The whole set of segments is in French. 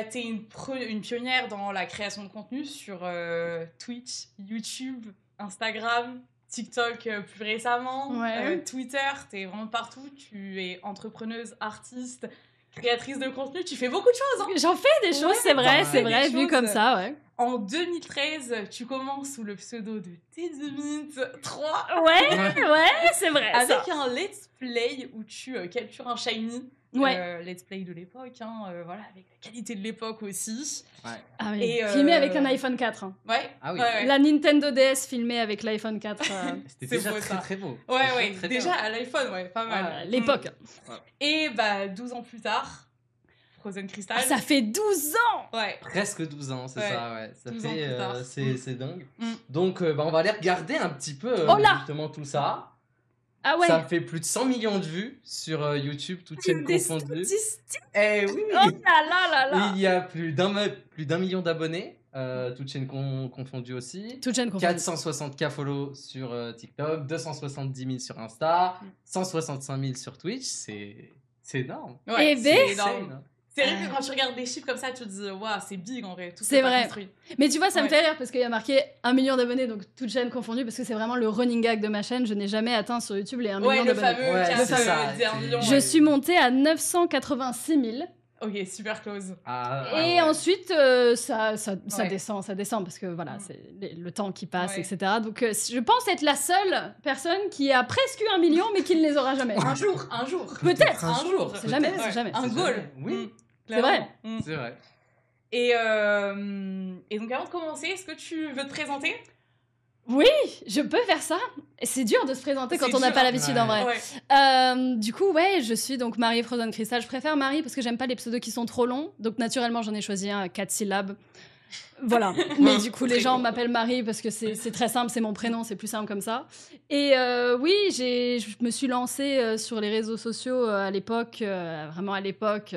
t'es une pionnière dans la création de contenu sur Twitch, YouTube, Instagram, TikTok plus récemment, Twitter, t'es vraiment partout. Tu es entrepreneuse, artiste, créatrice de contenu, tu fais beaucoup de choses. Hein. J'en fais des choses, c'est vrai, vu comme ça, ouais. En 2013, tu commences sous le pseudo de T3. Ouais, c'est vrai. Avec un let's play où tu captures un shiny. Let's play de l'époque, voilà, avec la qualité de l'époque aussi. Ouais. Ah oui. Et filmé avec un iPhone 4. Hein. Ouais. Ah oui. La Nintendo DS filmée avec l'iPhone 4. C'était déjà très beau. Ouais. Très déjà à l'iPhone, pas mal. L'époque. Et 12 ans plus tard, Frozen Crystal. Ça fait 12 ans. Ouais. Presque 12 ans, c'est ça, ouais. Ça 12 fait, ans plus tard. c'est dingue. Donc, on va aller regarder un petit peu justement tout ça. Ah ouais. Ça fait plus de 100 millions de vues sur YouTube, toutes chaînes confondues. Eh oui. Oh là. Il y a plus d'un million d'abonnés, toutes chaînes confondues aussi. Toutes chaînes confondues. 460K follow sur TikTok, 270 000 sur Insta, 165 000 sur Twitch. C'est énorme. Ouais, c'est énorme. C'est vrai que quand tu regardes des chiffres comme ça, tu te dis, waouh, c'est big en vrai. C'est vrai. Mais tu vois, ça me fait rire parce qu'il y a marqué 1 million d'abonnés, donc toutes chaînes confondues, parce que c'est vraiment le running gag de ma chaîne. Je n'ai jamais atteint sur YouTube les 1 million d'abonnés. Le fameux 1 million. Je suis montée à 986 000. Ok, super close. Et ensuite, ça descend, parce que voilà, c'est le temps qui passe, etc. Donc, je pense être la seule personne qui a presque eu 1 million, mais qui ne les aura jamais. Un jour. Peut-être. Un jour. C'est jamais. Un goal. Oui. C'est vrai. C'est vrai. Et donc, avant de commencer, est-ce que tu veux te présenter ? Oui, je peux faire ça. C'est dur de se présenter quand on n'a pas l'habitude en vrai. Du coup, je suis donc Marie Frozen Crystal. Je préfère Marie parce que j'aime pas les pseudos qui sont trop longs. Donc naturellement, j'en ai choisi un à 4 syllabes. Voilà. Mais du coup, les gens m'appellent Marie parce que c'est très simple, c'est mon prénom, c'est plus simple comme ça. Et oui, je me suis lancée sur les réseaux sociaux à l'époque, vraiment à l'époque.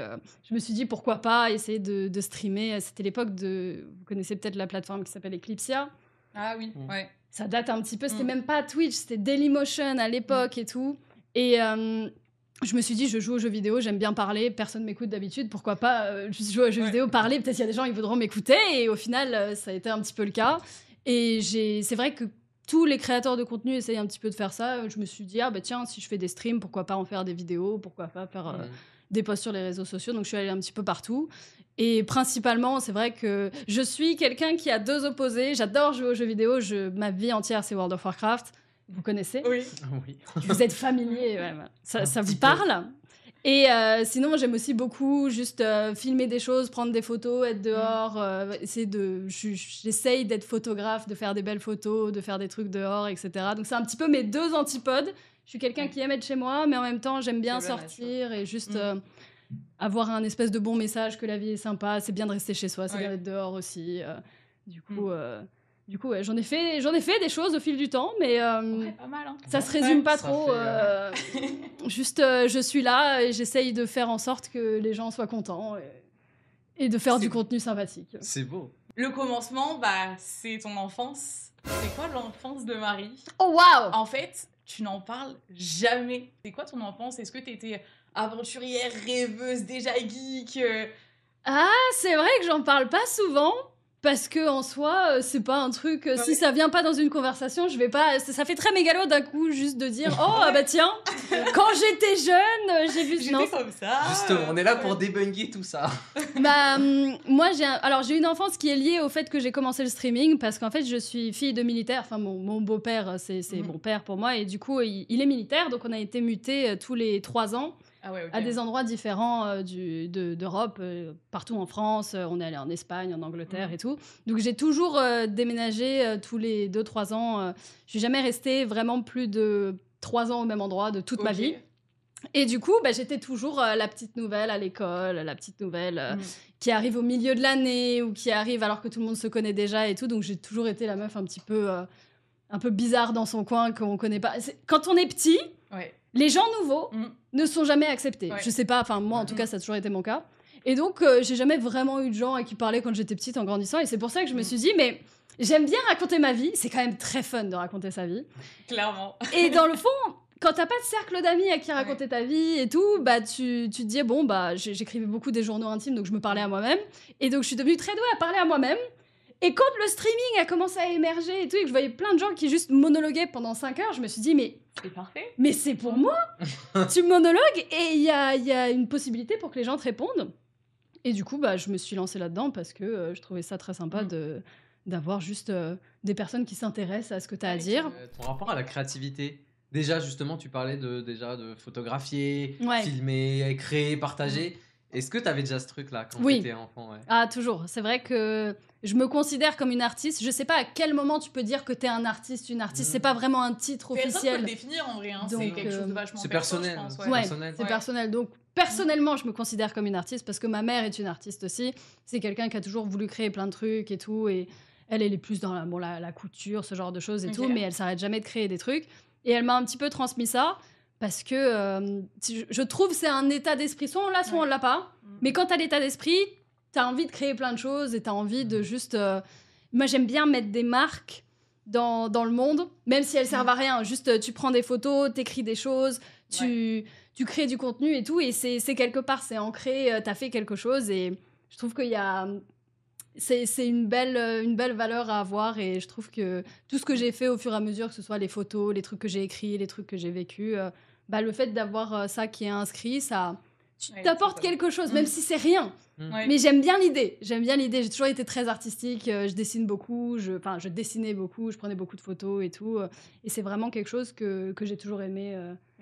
Je me suis dit pourquoi pas essayer de streamer. C'était l'époque de... Vous connaissez peut-être la plateforme qui s'appelle Eclipsia. Ah oui, ouais. Ça date un petit peu, c'était même pas Twitch, c'était Dailymotion à l'époque et tout. Et je me suis dit, je joue aux jeux vidéo, j'aime bien parler, personne m'écoute d'habitude, pourquoi pas juste jouer aux jeux vidéo, parler, peut-être il y a des gens qui voudront m'écouter. Et au final, ça a été un petit peu le cas. Et c'est vrai que tous les créateurs de contenu essayent un petit peu de faire ça. Je me suis dit, tiens, si je fais des streams, pourquoi pas en faire des vidéos, pourquoi pas faire des posts sur les réseaux sociaux. Donc je suis allée un petit peu partout. Et principalement, c'est vrai que je suis quelqu'un qui a deux opposés. J'adore jouer aux jeux vidéo. Ma vie entière, c'est World of Warcraft. Vous connaissez ? Oui. Vous êtes familier. Ça vous parle ? Et sinon, j'aime aussi beaucoup juste filmer des choses, prendre des photos, être dehors. J'essaye d'être photographe, de faire des belles photos, de faire des trucs dehors, etc. Donc, c'est un petit peu mes deux antipodes. Je suis quelqu'un qui aime être chez moi, mais en même temps, j'aime bien sortir et juste... avoir un espèce de bon message que la vie est sympa, c'est bien de rester chez soi, c'est bien d'être dehors aussi. Du coup, j'en ai fait des choses au fil du temps, mais pas mal, hein. Ça se résume pas trop. Juste, je suis là et j'essaye de faire en sorte que les gens soient contents et de faire du contenu sympathique. C'est beau. Le commencement, c'est ton enfance. C'est quoi l'enfance de Marie ? Oh waouh ! En fait, tu n'en parles jamais. C'est quoi ton enfance ? Est-ce que t'étais aventurière, rêveuse, déjà geek Ah, c'est vrai que j'en parle pas souvent. Parce que en soi, c'est pas un truc. Si ça vient pas dans une conversation, je vais pas. Ça fait très mégalo d'un coup, juste de dire tiens, quand j'étais jeune, j'ai vu. J'étais comme ça. Justement, on est là pour débunker tout ça. Moi, j'ai une enfance qui est liée au fait que j'ai commencé le streaming parce qu'en fait, je suis fille de militaire. Enfin, mon beau-père, c'est mon père pour moi, et du coup, il est militaire, donc on a été mutés tous les 3 ans. À des endroits différents d'Europe, partout en France. On est allé en Espagne, en Angleterre et tout. Donc, j'ai toujours déménagé tous les 2-3 ans. Je suis jamais restée vraiment plus de 3 ans au même endroit de toute ma vie. Et du coup, j'étais toujours la petite nouvelle à l'école, la petite nouvelle qui arrive au milieu de l'année ou qui arrive alors que tout le monde se connaît déjà et tout. Donc, j'ai toujours été la meuf un peu bizarre dans son coin qu'on connaît pas. Quand on est petit... Les gens nouveaux ne sont jamais acceptés. Je sais pas, moi en tout cas, ça a toujours été mon cas. Et donc, j'ai jamais vraiment eu de gens à qui parler quand j'étais petite en grandissant. Et c'est pour ça que je me suis dit, mais j'aime bien raconter ma vie. C'est quand même très fun de raconter sa vie. Clairement. Et dans le fond, quand t'as pas de cercle d'amis à qui raconter ta vie et tout, bah tu te dis bon bah j'écrivais beaucoup des journaux intimes, donc je me parlais à moi-même, et donc je suis devenue très douée à parler à moi-même. Et quand le streaming a commencé à émerger et tout, et que je voyais plein de gens qui juste monologuaient pendant 5 heures, je me suis dit mais c'est parfait. Mais c'est pour moi. Tu monologues et il y a une possibilité pour que les gens te répondent. Et du coup bah je me suis lancée là-dedans parce que je trouvais ça très sympa d'avoir juste des personnes qui s'intéressent à ce que tu as à dire. Ton rapport à la créativité. Déjà, justement, tu parlais de photographier, filmer, créer, partager. Est-ce que tu avais déjà ce truc-là quand tu étais enfant? Ah, toujours. C'est vrai que je me considère comme une artiste. Je sais pas à quel moment tu peux dire que tu es un artiste, une artiste. C'est pas vraiment un titre officiel. Personne peut le définir en vrai. Hein. C'est quelque chose de vachement personnel. C'est personnel. Donc, personnellement, je me considère comme une artiste parce que ma mère est une artiste aussi. C'est quelqu'un qui a toujours voulu créer plein de trucs et tout. Et elle est plus dans la couture, ce genre de choses et tout. Mais elle s'arrête jamais de créer des trucs. Et elle m'a un petit peu transmis ça. Parce que je trouve que c'est un état d'esprit. Soit on l'a, soit on l'a pas. Mais quand t'as l'état d'esprit, t'as envie de créer plein de choses et t'as envie de juste... Moi, j'aime bien mettre des marques dans le monde, même si elles servent à rien. Juste, tu prends des photos, t'écris des choses, tu crées du contenu et tout. Et c'est quelque part, c'est ancré, t'as fait quelque chose. Et je trouve qu'il y a... C'est une belle valeur à avoir, et je trouve que tout ce que j'ai fait au fur et à mesure, que ce soit les photos, les trucs que j'ai écrits, les trucs que j'ai vécus, le fait d'avoir ça qui est inscrit, ça t'apporte quelque chose, même si c'est rien. Mais j'aime bien l'idée. J'ai toujours été très artistique, je dessine beaucoup, je dessinais beaucoup, je prenais beaucoup de photos et tout. Et c'est vraiment quelque chose que j'ai toujours aimé.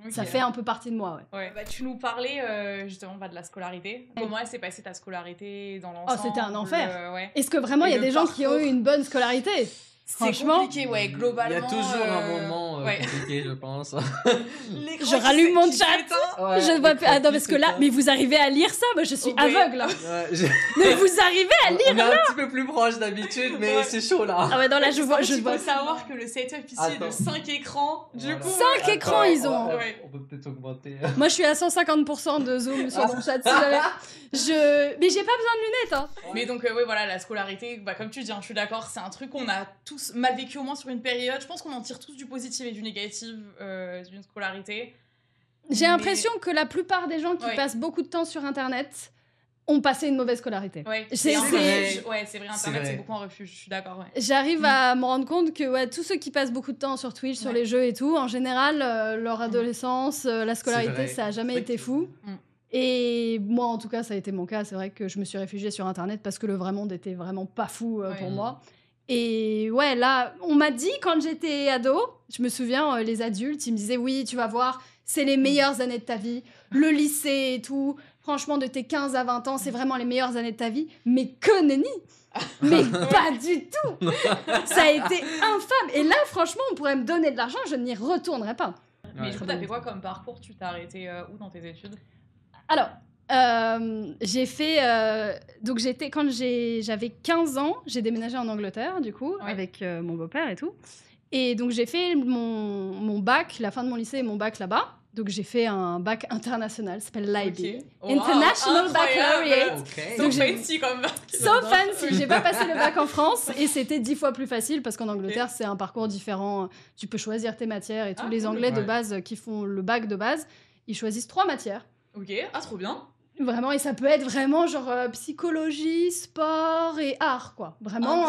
Ça fait un peu partie de moi, Bah, tu nous parlais justement de la scolarité. Comment elle s'est passée ta scolarité dans l'ensemble? Oh, c'était un enfer. Est-ce que vraiment il y a des gens qui ont eu une bonne scolarité? C'est compliqué, globalement. Il y a toujours un moment compliqué, je pense. Je rallume mon chat. Je vois plus. Ah non, parce que là, mais vous arrivez à lire ça? Moi, je suis aveugle. Mais vous arrivez à lire on est un petit peu plus proche d'habitude, mais c'est chaud là. Ah ouais, non, là, je vois. Il faut savoir que le setup ici est de 5 écrans. Du coup, 5 écrans, ils ont. On peut peut-être augmenter. Moi, je suis à 150% de zoom sur mon chat. Mais j'ai pas besoin de lunettes. Hein. Mais donc, voilà, la scolarité, comme tu dis, je suis d'accord, c'est un truc qu'on a tous mal vécu au moins sur une période. Je pense qu'on en tire tous du positif et du négatif d'une scolarité. J'ai l'impression que la plupart des gens qui passent beaucoup de temps sur Internet ont passé une mauvaise scolarité. C'est vrai, Internet, c'est beaucoup un refuge, je suis d'accord. J'arrive à me rendre compte que tous ceux qui passent beaucoup de temps sur Twitch, sur les jeux et tout, en général, leur adolescence, la scolarité, ça a jamais été fou. Et moi, en tout cas, ça a été mon cas. C'est vrai que je me suis réfugiée sur Internet parce que le vrai monde était vraiment pas fou pour moi. Et là, on m'a dit quand j'étais ado, je me souviens, les adultes, ils me disaient oui, tu vas voir, c'est les meilleures années de ta vie, le lycée et tout, franchement, de tes 15 à 20 ans, c'est vraiment les meilleures années de ta vie. Mais que nenni! Mais pas du tout! Ça a été infâme. Et là, franchement, on pourrait me donner de l'argent, je n'y retournerais pas. Mais du coup, t'as fait quoi comme parcours? Tu t'es arrêté où dans tes études? Alors, j'ai fait... donc, quand j'avais 15 ans, j'ai déménagé en Angleterre, du coup, avec mon beau-père et tout. Et donc, j'ai fait mon bac, la fin de mon lycée et mon bac là-bas. Donc, j'ai fait un bac international, ça s'appelle l'IB. International Baccalaureate. So fancy comme bac. So fancy. J'ai pas passé le bac en France et c'était 10 fois plus facile parce qu'en Angleterre, c'est un parcours différent. Tu peux choisir tes matières et tous les Anglais de base qui font le bac de base, ils choisissent 3 matières. Ok, trop bien. Vraiment, et ça peut être vraiment genre psychologie, sport et art, quoi. Vraiment,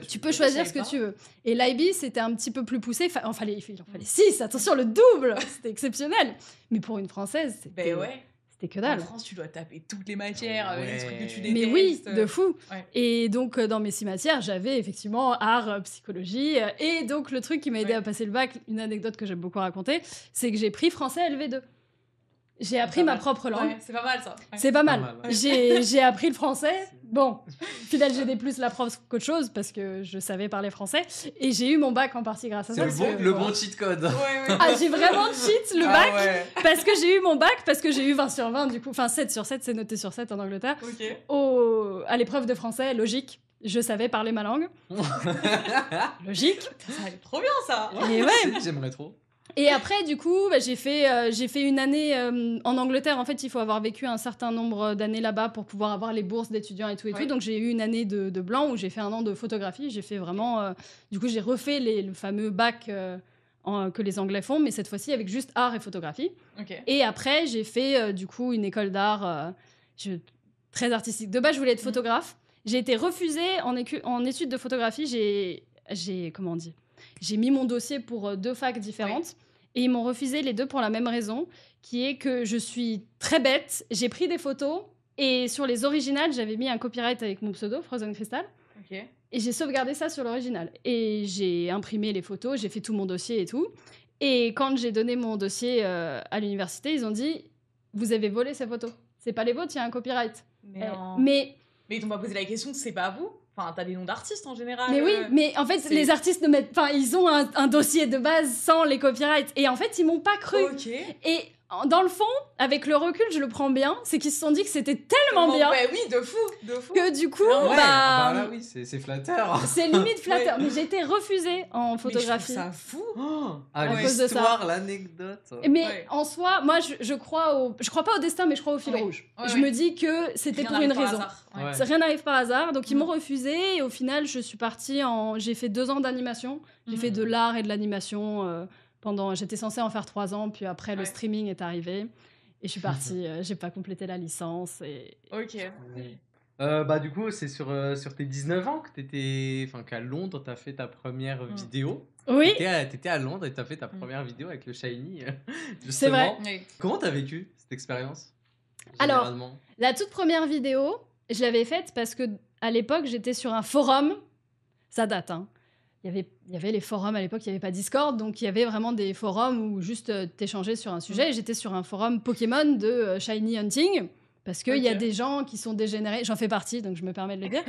tu peux choisir ce que tu veux. Et l'IB, c'était un petit peu plus poussé. Il en fallait 6, attention, le double. C'était exceptionnel. Mais pour une Française, c'était que dalle. En France, tu dois taper toutes les matières, les trucs que tu détestes. Mais oui, de fou. Et donc, dans mes 6 matières, j'avais effectivement art, psychologie. Et donc, le truc qui m'a aidé à passer le bac, une anecdote que j'aime beaucoup raconter, c'est que j'ai pris français LV2. J'ai appris ma propre langue. C'est pas mal, ça. C'est pas mal. J'ai appris le français. Bon, final, j'ai des plus la prof qu'autre chose parce que je savais parler français. Et j'ai eu mon bac en partie grâce à ça. C'est le bon cheat code. J'ai vraiment cheat le bac parce que j'ai eu mon bac, parce que j'ai eu 20 sur 20 du coup. Enfin, 7 sur 7, c'est noté sur 7 en Angleterre. À l'épreuve de français, logique. Je savais parler ma langue. Logique. Ça allait trop bien, ça. Et j'aimerais trop. Et après, du coup, j'ai fait une année en Angleterre. En fait, il faut avoir vécu un certain nombre d'années là-bas pour pouvoir avoir les bourses d'étudiants et tout et tout. Donc, j'ai eu une année de blanc où j'ai fait un an de photographie. J'ai fait vraiment... du coup, j'ai refait le fameux bac que les Anglais font, mais cette fois-ci avec juste art et photographie. Okay. Et après, j'ai fait du coup une école d'art très artistique. De base, je voulais être photographe. J'ai été refusée en études de photographie. J'ai mis mon dossier pour 2 facs différentes. Et ils m'ont refusé les 2 pour la même raison, qui est que je suis très bête. J'ai pris des photos et sur les originales, j'avais mis un copyright avec mon pseudo, Frozen Crystal. Okay. Et j'ai sauvegardé ça sur l'original. Et j'ai imprimé les photos, j'ai fait tout mon dossier et tout. Et quand j'ai donné mon dossier à l'université, ils ont dit « Vous avez volé ces photos. C'est pas les vôtres, il y a un copyright. » Mais ils t'ont pas posé la question, c'est pas vous? Enfin, t'as des noms d'artistes en général. Mais oui, mais en fait, les artistes ils ont un dossier de base sans les copyrights. Et en fait, ils m'ont pas cru. Okay. Et dans le fond, avec le recul, je le prends bien, c'est qu'ils se sont dit que c'était tellement bien. Ouais, oui, de fou. Que du coup, là, oui, c'est flatteur. C'est limite flatteur. Mais j'ai été refusée en photographie. Mais je trouve ça fou. À cause de ça. L'anecdote. Mais en soi, moi, je crois pas au destin, mais je crois au fil rouge. Je me dis que c'était pour une raison. Rien n'arrive par hasard. Donc, ils m'ont refusée. Et au final, je suis partie j'ai fait 2 ans d'animation. J'ai fait de l'art et de l'animation j'étais censée en faire 3 ans, puis après le streaming est arrivé et je suis partie. J'ai pas complété la licence. Ok. Du coup, c'est sur tes 19 ans que qu'à Londres, t'as fait ta première vidéo. Oui. T'étais à Londres et t'as fait ta première vidéo avec le Shiny. C'est vrai. Comment t'as vécu cette expérience? Alors, la toute première vidéo, je l'avais faite parce que à l'époque, j'étais sur un forum. Ça date, hein. Il y avait les forums à l'époque, il n'y avait pas Discord, donc il y avait vraiment des forums où juste t'échangeais sur un sujet. Et j'étais sur un forum Pokémon de Shiny Hunting, parce qu'il y a des gens qui sont dégénérés, j'en fais partie, donc je me permets de le dire,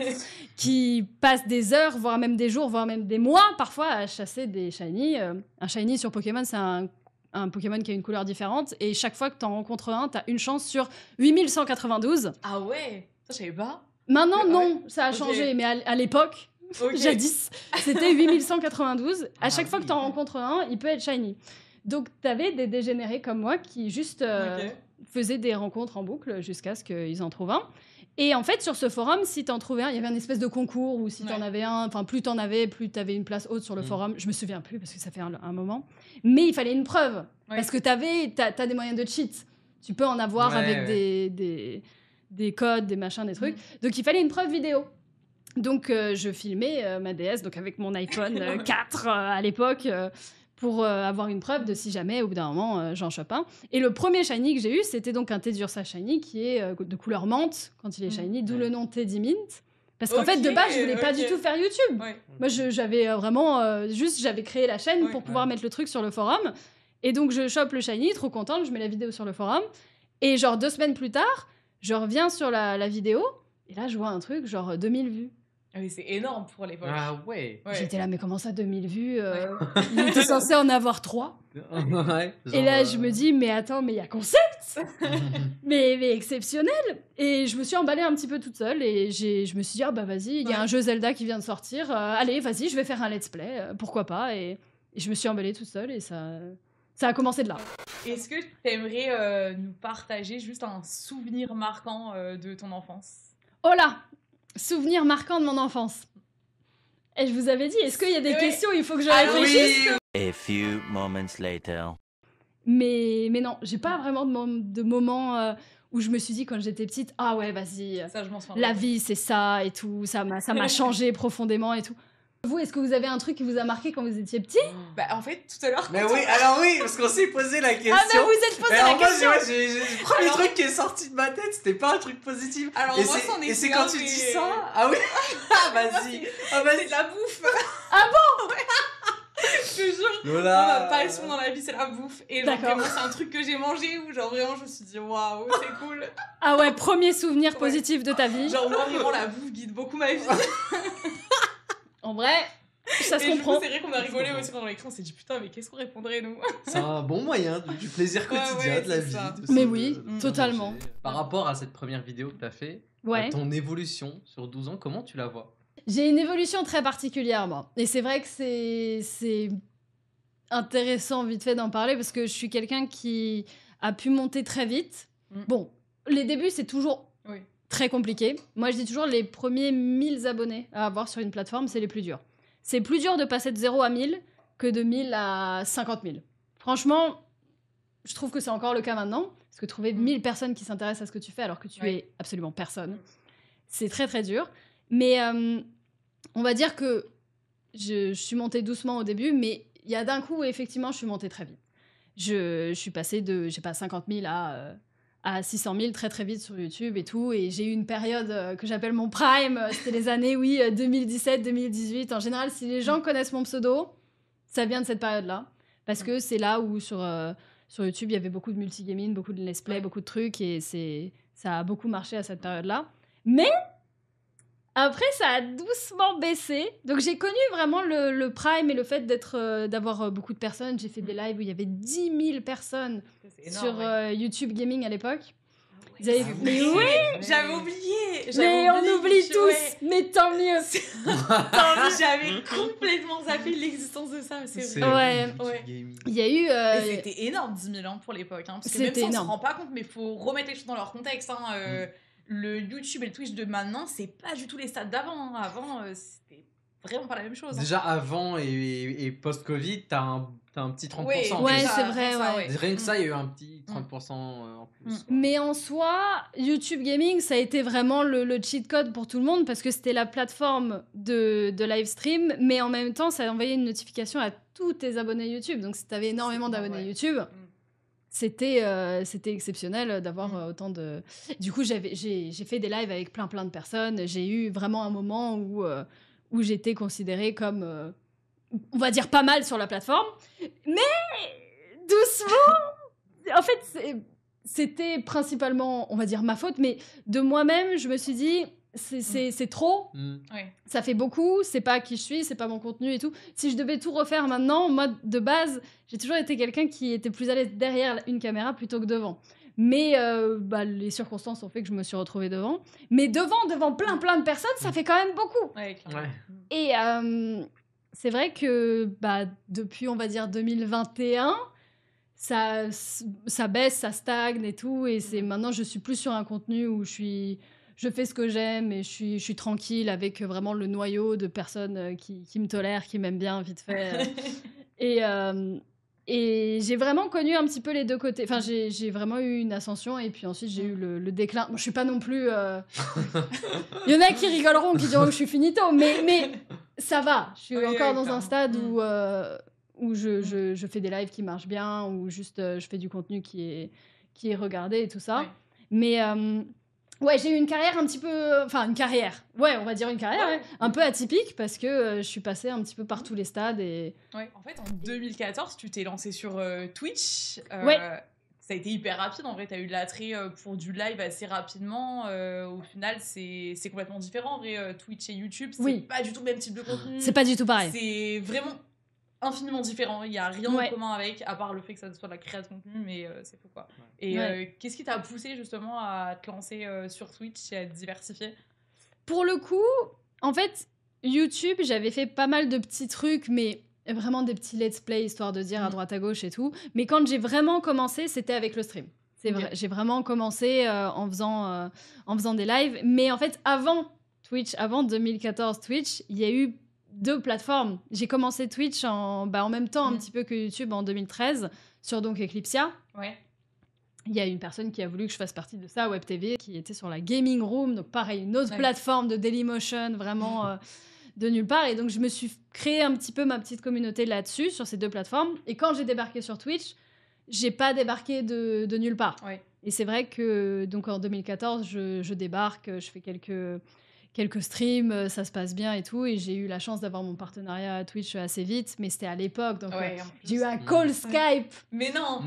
qui passent des heures, voire même des jours, voire même des mois, parfois, à chasser des Shiny. Un Shiny sur Pokémon, c'est un Pokémon qui a une couleur différente, et chaque fois que t'en rencontres un, t'as une chance sur 8192. Ah ouais, ça je savais pas. Maintenant, non, ça a changé, mais à l'époque... Jadis, c'était 8192. À chaque fois que tu en rencontres un, il peut être shiny. Donc, tu avais des dégénérés comme moi qui juste faisaient des rencontres en boucle jusqu'à ce qu'ils en trouvent un. Et en fait, sur ce forum, si tu en trouvais un, il y avait un espèce de concours où si tu en avais un, enfin, plus tu en avais, plus tu avais une place haute sur le forum. Je me souviens plus parce que ça fait un moment. Mais il fallait une preuve. Parce que t'as des moyens de cheat. Tu peux en avoir avec des codes, des machins, des trucs. Donc, il fallait une preuve vidéo. Donc, je filmais ma DS donc avec mon iPhone 4 à l'époque pour avoir une preuve de si jamais, au bout d'un moment, j'en chope un. Et le premier shiny que j'ai eu, c'était donc un Teddiursa shiny qui est de couleur menthe quand il est shiny, d'où le nom Teddy Mint. Parce qu'en fait, de base, je voulais pas du tout faire YouTube. Moi, j'avais vraiment... j'avais créé la chaîne pour pouvoir mettre le truc sur le forum. Et donc, je chope le shiny, trop contente, je mets la vidéo sur le forum. Et genre 2 semaines plus tard, je reviens sur la vidéo. Et là, je vois un truc genre 2000 vues. Ah oui, c'est énorme pour l'époque. Ah ouais. J'étais là, mais comment ça, 2000 vues Il était censé en avoir 3. Et là, je me dis, mais attends, mais il y a concept mais exceptionnel. Et je me suis emballée un petit peu toute seule. Et je me suis dit, ah bah vas-y, il y a un jeu Zelda qui vient de sortir. Allez, vas-y, je vais faire un let's play. Pourquoi pas et je me suis emballée toute seule et ça a commencé de là. Est-ce que tu aimerais nous partager juste un souvenir marquant de ton enfance? Oh là! Souvenir marquant de mon enfance. Et je vous avais dit, est-ce qu'il y a des questions? Il faut que je réfléchisse. A few moments later. Mais non, j'ai pas vraiment de moments où je me suis dit quand j'étais petite, ah ouais, vas-y, ça, je m'en souviens. La vie c'est ça et tout, ça m'a changé profondément et tout. Vous, est-ce que vous avez un truc qui vous a marqué quand vous étiez petit? Bah en fait, tout à l'heure... Mais oui, alors oui, parce qu'on s'est posé la question. Ah mais vous êtes posé la question. Moi, le premier truc qui est sorti de ma tête, c'était pas un truc positif. Alors et moi, c'en est... Et c'est quand tu dis ça... Ah oui. Ah vas-y. C'est de la bouffe. Ah bon? Ouais. Je te jure, ma passion dans la vie, c'est la bouffe. Et genre, vraiment, c'est un truc que j'ai mangé où genre vraiment, je me suis dit, waouh, c'est cool. Ah ouais, premier souvenir positif de ta vie. Genre moi, vraiment, la bouffe guide beaucoup ma vie. En vrai, ça se comprend. C'est vrai qu'on a rigolé aussi pendant l'écran, on s'est dit putain, mais qu'est-ce qu'on répondrait nous? C'est un bon moyen du plaisir quotidien de la vie. Mais oui, totalement. Par rapport à cette première vidéo que tu as fait, ton évolution sur 12 ans, comment tu la vois? J'ai une évolution très particulière, moi. Et c'est vrai que c'est intéressant vite fait d'en parler parce que je suis quelqu'un qui a pu monter très vite. Bon, les débuts, c'est toujours... très compliqué. Moi, je dis toujours, les premiers 1000 abonnés à avoir sur une plateforme, c'est les plus durs. C'est plus dur de passer de 0 à 1000 que de 1000 à 50 000. Franchement, je trouve que c'est encore le cas maintenant. Parce que trouver 1000 personnes qui s'intéressent à ce que tu fais alors que tu es absolument personne, c'est très très dur. Mais on va dire que je suis montée doucement au début, mais il y a d'un coup, effectivement, je suis montée très vite. Je suis passée de, 50 000 à 600 000 très très vite sur YouTube et tout. Et j'ai eu une période que j'appelle mon prime. C'était les années, 2017, 2018. En général, si les gens connaissent mon pseudo, ça vient de cette période-là. Parce que c'est là où sur YouTube, il y avait beaucoup de multigaming, beaucoup de let's play, beaucoup de trucs. Et ça a beaucoup marché à cette période-là. Mais après, ça a doucement baissé. Donc, j'ai connu vraiment le prime et le fait d'avoir beaucoup de personnes. J'ai fait des lives où il y avait 10 000 personnes sur YouTube Gaming à l'époque. Mais oui, j'avais oublié. Mais on oublie tous. Mais tant mieux. J'avais complètement zappé l'existence de ça. C'est vrai. Il y a eu. C'était énorme, 10 000 ans pour l'époque. Hein, parce que même si on se rend pas compte, mais il faut remettre les choses dans leur contexte. Le YouTube et le Twitch de maintenant, c'est pas du tout les stats d'avant. Avant, c'était vraiment pas la même chose. Déjà, avant et post-Covid, t'as un petit 30%. Ouais, c'est vrai. Rien que ça, il y a eu un petit 30% en plus. Mais en soi, YouTube Gaming, ça a été vraiment le cheat code pour tout le monde parce que c'était la plateforme de live stream, mais en même temps, ça envoyait une notification à tous tes abonnés YouTube. Donc, si t'avais énormément d'abonnés YouTube... C'était exceptionnel d'avoir autant de... Du coup, j'ai fait des lives avec plein de personnes. J'ai eu vraiment un moment où j'étais considérée comme, on va dire, pas mal sur la plateforme. Mais doucement, en fait, c'était principalement, on va dire, ma faute. Mais de moi-même, je me suis dit... C'est trop, ça fait beaucoup, c'est pas qui je suis, c'est pas mon contenu et tout. Si je devais tout refaire maintenant, moi de base, j'ai toujours été quelqu'un qui était plus à l'aise derrière une caméra plutôt que devant. Mais les circonstances ont fait que je me suis retrouvée devant. Mais devant plein de personnes, ça fait quand même beaucoup. Et c'est vrai que depuis, on va dire, 2021... Ça baisse, ça stagne et tout. Et maintenant, je suis plus sur un contenu où je fais ce que j'aime et je suis tranquille avec vraiment le noyau de personnes qui me tolèrent, qui m'aiment bien, vite fait. Et j'ai vraiment connu un petit peu les deux côtés. Enfin, j'ai vraiment eu une ascension et puis ensuite j'ai eu le déclin. Bon, je suis pas non plus... Il y en a qui rigoleront, qui diront que je suis finito, mais ça va. Je suis encore dans un stade où je fais des lives qui marchent bien, où juste je fais du contenu qui est regardé et tout ça. Mais... ouais, j'ai eu une carrière un petit peu... Enfin, une carrière. Ouais, on va dire une carrière un peu atypique parce que je suis passée un petit peu par tous les stades et... Ouais, en fait, en 2014, tu t'es lancée sur Twitch. Ça a été hyper rapide. En vrai, t'as eu de l'attrait pour du live assez rapidement. Au final, c'est complètement différent. En vrai, Twitch et YouTube, c'est pas du tout le même type de contenu. C'est pas du tout pareil. C'est vraiment... infiniment différent, il n'y a rien de commun avec, à part le fait que ça soit de la création de contenu, mais c'est fou quoi. Et qu'est-ce qui t'a poussé justement à te lancer sur Twitch et à te diversifier ? Pour le coup, en fait, YouTube, j'avais fait pas mal de petits trucs, mais vraiment des petits let's play, histoire de dire à droite à gauche et tout. Mais quand j'ai vraiment commencé, c'était avec le stream. C'est vrai, j'ai vraiment commencé en faisant des lives. Mais en fait, avant Twitch, avant 2014 Twitch, il y a eu 2 plateformes. J'ai commencé Twitch en même temps un petit peu que YouTube en 2013 sur donc Eclipsia. Il y a une personne qui a voulu que je fasse partie de ça, WebTV, qui était sur la Gaming Room, donc pareil, une autre plateforme de Dailymotion, vraiment de nulle part. Et donc je me suis créé un petit peu ma petite communauté là-dessus, sur ces 2 plateformes. Et quand j'ai débarqué sur Twitch, j'ai pas débarqué de nulle part. Et c'est vrai que donc en 2014, je débarque, je fais quelques streams, ça se passe bien et tout, et j'ai eu la chance d'avoir mon partenariat à Twitch assez vite, mais c'était à l'époque, donc j'ai eu un call Skype mais non.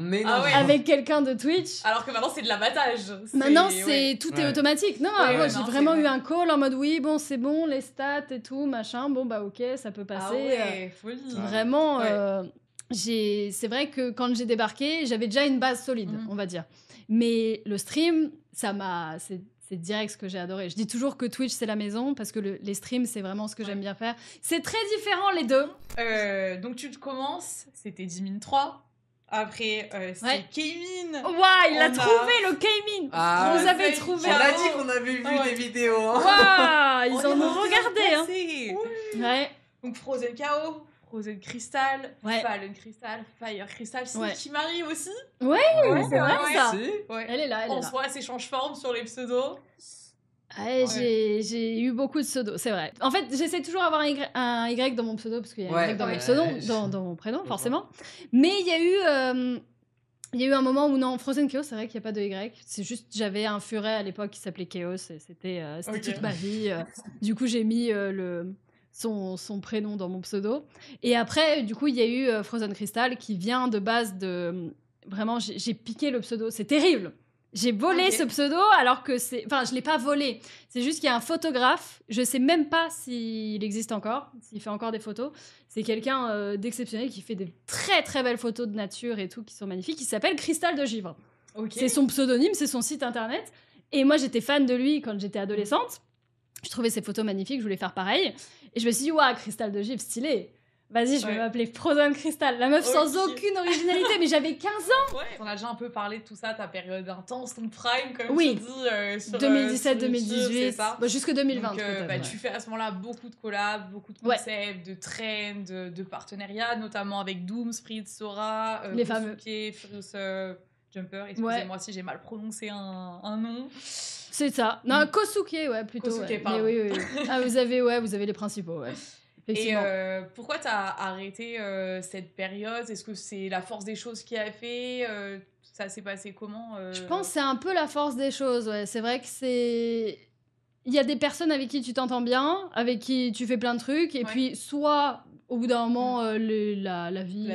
Avec quelqu'un de Twitch. Alors que maintenant c'est de l'abattage. Maintenant tout est automatique. Non, j'ai vraiment eu un call en mode oui, bon, c'est bon, les stats et tout, machin, bon bah ok, ça peut passer. Folie. Vraiment, c'est vrai que quand j'ai débarqué, j'avais déjà une base solide, on va dire. Mais le stream, c'est direct ce que j'ai adoré. Je dis toujours que Twitch, c'est la maison, parce que les streams, c'est vraiment ce que j'aime bien faire. C'est très différent, les deux. Donc, tu te commences, c'était Jimin 3. Après, c'est K-Min. Il a trouvé le K-Min. Vous avez trouvé. On a dit qu'on avait vu des vidéos. Ils en ont regardé. Donc, Frozen KO. Frozen Crystal, Fallen Crystal, Fire Crystal, c'est qui m'arrive aussi. Ouais, c'est vrai ça. Ouais. Elle est là, on se voit, elle change forme sur les pseudos. J'ai eu beaucoup de pseudos, c'est vrai. En fait, j'essaie toujours d'avoir un y dans mon pseudo, parce qu'il y a un Y dans mon pseudo, dans mon prénom, forcément. Mais il y a eu un moment où non, Frozen Chaos, c'est vrai qu'il n'y a pas de Y. C'est juste, j'avais un furet à l'époque qui s'appelait Chaos, et c'était toute ma vie. Du coup, j'ai mis son prénom dans mon pseudo. Et après, du coup, il y a eu Frozen Crystal, qui vient de base de... Vraiment, j'ai piqué le pseudo, c'est terrible. J'ai volé ce pseudo alors que c'est... Enfin, je l'ai pas volé. C'est juste qu'il y a un photographe, je sais même pas s'il existe encore, s'il fait encore des photos. C'est quelqu'un d'exceptionnel qui fait des très très belles photos de nature et tout, qui sont magnifiques, qui s'appelle Cristal de Givre. C'est son pseudonyme, c'est son site internet. Et moi, j'étais fan de lui quand j'étais adolescente. Je trouvais ses photos magnifiques, je voulais faire pareil. Et je me suis dit, waouh, Cristal de Givre, stylé. Vas-y, je vais m'appeler Frozen Crystal, la meuf sans aucune originalité, mais j'avais 15 ans. On a déjà un peu parlé de tout ça, ta période intense, ton prime, comme tu dis. 2017-2018, jusque 2020. Donc, tu fais à ce moment-là beaucoup de collabs, beaucoup de concepts, de trends, de partenariats, notamment avec Doom, Spritz, Sora, les fameux Furious Jumper. Excusez-moi si j'ai mal prononcé un nom. C'est ça. Non, Kosuke, plutôt. Kosuke, pardon. Mais oui. Ah, vous avez les principaux, Et pourquoi t'as arrêté cette période? Est-ce que c'est la force des choses qui a fait ça s'est passé comment Je pense que c'est un peu la force des choses, C'est vrai que c'est... Il y a des personnes avec qui tu t'entends bien, avec qui tu fais plein de trucs, et puis soit, au bout d'un moment, la vie...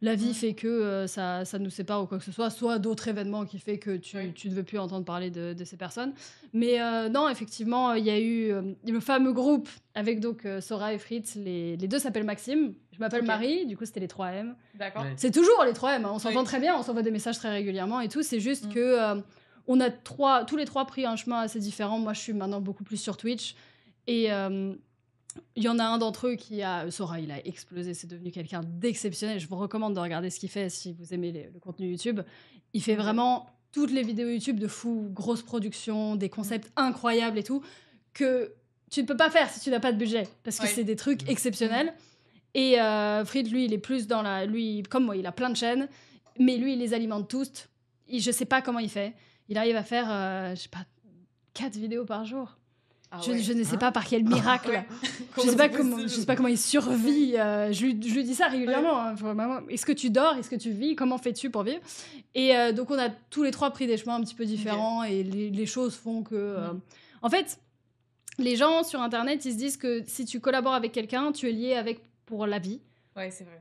La vie fait que ça nous sépare ou quoi que ce soit d'autres événements qui fait que tu ne veux plus entendre parler de ces personnes. Mais non, effectivement, il y a eu le fameux groupe avec donc Sora et Fritz. Les deux s'appellent Maxime. Je m'appelle Marie, du coup c'était les 3M. D'accord. C'est toujours les 3M, hein. On s'entend très bien, on s'envoie des messages très régulièrement et tout. C'est juste que on a tous les trois pris un chemin assez différent. Moi, je suis maintenant beaucoup plus sur Twitch. Et... il y en a un d'entre eux qui a... Sora, il a explosé, c'est devenu quelqu'un d'exceptionnel. Je vous recommande de regarder ce qu'il fait si vous aimez le contenu YouTube. Il fait vraiment toutes les vidéos YouTube de fou, grosses productions, des concepts incroyables et tout, que tu ne peux pas faire si tu n'as pas de budget, parce que c'est des trucs exceptionnels. Et Fritz, lui, il est plus dans la... Lui, comme moi, il a plein de chaînes, mais lui, il les alimente tous. Je sais pas comment il fait. Il arrive à faire, 4 vidéos par jour. Je ne sais pas par quel miracle. Je sais pas comment il survit. Je lui dis ça régulièrement. Hein. Est-ce que tu dors? Est-ce que tu vis? Comment fais-tu pour vivre? Et donc on a tous les trois pris des chemins un petit peu différents et les choses font que... En fait, les gens sur Internet, ils se disent que si tu collabores avec quelqu'un, tu es lié avec pour la vie. Ouais, c'est vrai.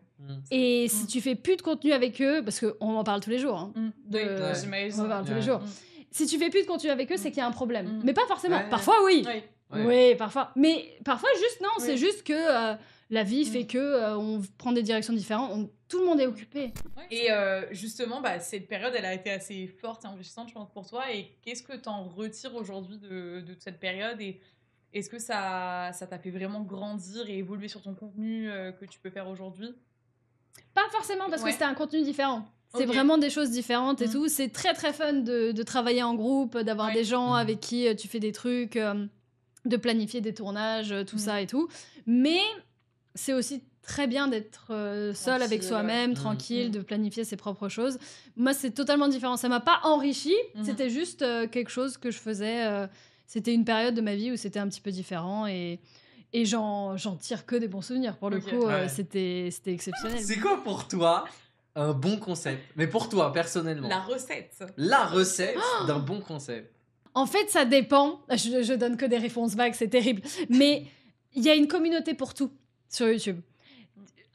Et si tu fais plus de contenu avec eux, parce qu'on en parle tous les jours. Hein, on en parle tous les jours. Si tu fais plus de contenu avec eux, c'est qu'il y a un problème. Mais pas forcément. Parfois, oui. Oui, parfois. Mais parfois, juste non. C'est juste que la vie fait que on prend des directions différentes. Tout le monde est occupé. Et justement, cette période, elle a été assez forte et enrichissante, je pense, pour toi. Et qu'est-ce que tu en retires aujourd'hui de cette période? Et est-ce que ça t'a fait vraiment grandir et évoluer sur ton contenu que tu peux faire aujourd'hui? Pas forcément, parce que c'était un contenu différent. C'est vraiment des choses différentes et tout. C'est très très fun de travailler en groupe, d'avoir des gens avec qui tu fais des trucs, de planifier des tournages, tout ça et tout. Mais c'est aussi très bien d'être seul avec soi-même, tranquille, de planifier ses propres choses. Moi, c'est totalement différent. Ça m'a pas enrichi, c'était juste quelque chose que je faisais. C'était une période de ma vie où c'était un petit peu différent et j'en tire que des bons souvenirs. Pour le coup, c'était exceptionnel. C'est quoi pour toi un bon concept? Mais pour toi, personnellement. La recette d'un bon concept. En fait, ça dépend. Je donne que des réponses vagues, c'est terrible. Mais il y a une communauté pour tout sur YouTube.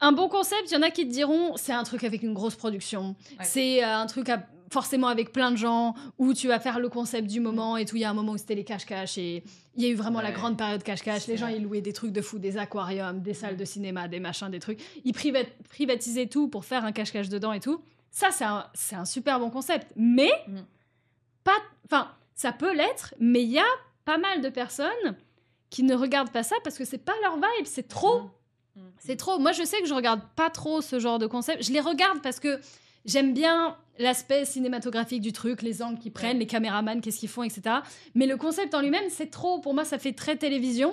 Un bon concept, il y en a qui te diront, c'est un truc avec une grosse production. C'est un truc forcément avec plein de gens, où tu vas faire le concept du moment et tout. Il y a un moment où c'était les cache-cache et il y a eu vraiment la grande période cache-cache. Les gens, ils louaient des trucs de fou, des aquariums, des salles de cinéma, des machins, des trucs. Ils privatisaient tout pour faire un cache-cache dedans et tout. Ça, c'est un super bon concept. Mais, ça peut l'être, mais il y a pas mal de personnes qui ne regardent pas ça parce que c'est pas leur vibe, c'est trop. C'est trop. Moi, je sais que je regarde pas trop ce genre de concept. Je les regarde parce que j'aime bien l'aspect cinématographique du truc, les angles qu'ils prennent, les caméramans, qu'est-ce qu'ils font, etc. Mais le concept en lui-même, c'est trop. Pour moi, ça fait très télévision.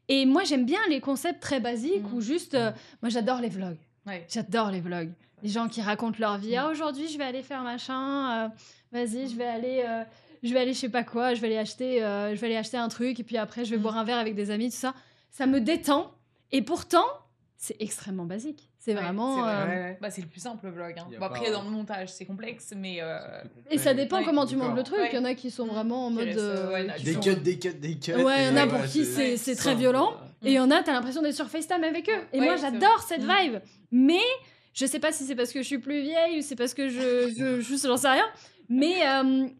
Et moi, j'aime bien les concepts très basiques ou juste... moi, j'adore les vlogs. Ouais. J'adore les vlogs. Les gens qui racontent leur vie. Ah, aujourd'hui, je vais aller faire machin. Vas-y, je vais aller je sais pas quoi. Je vais aller acheter un truc. Et puis après, je vais boire un verre avec des amis, tout ça. Ça me détend. Et pourtant, c'est extrêmement basique. C'est vraiment... Bah, c'est le plus simple, le vlog. Hein. Bon, après, dans le montage, c'est complexe, mais... Et ça dépend comment tu montes le truc. Il y en a qui sont vraiment en mode... des cuts. Ouais, il y en a pour qui c'est très violent. Et il y en a, t'as l'impression d'être sur FaceTime avec eux. Et moi, j'adore cette vibe. Mais je sais pas si c'est parce que je suis plus vieille ou c'est parce que j'en sais rien. Mais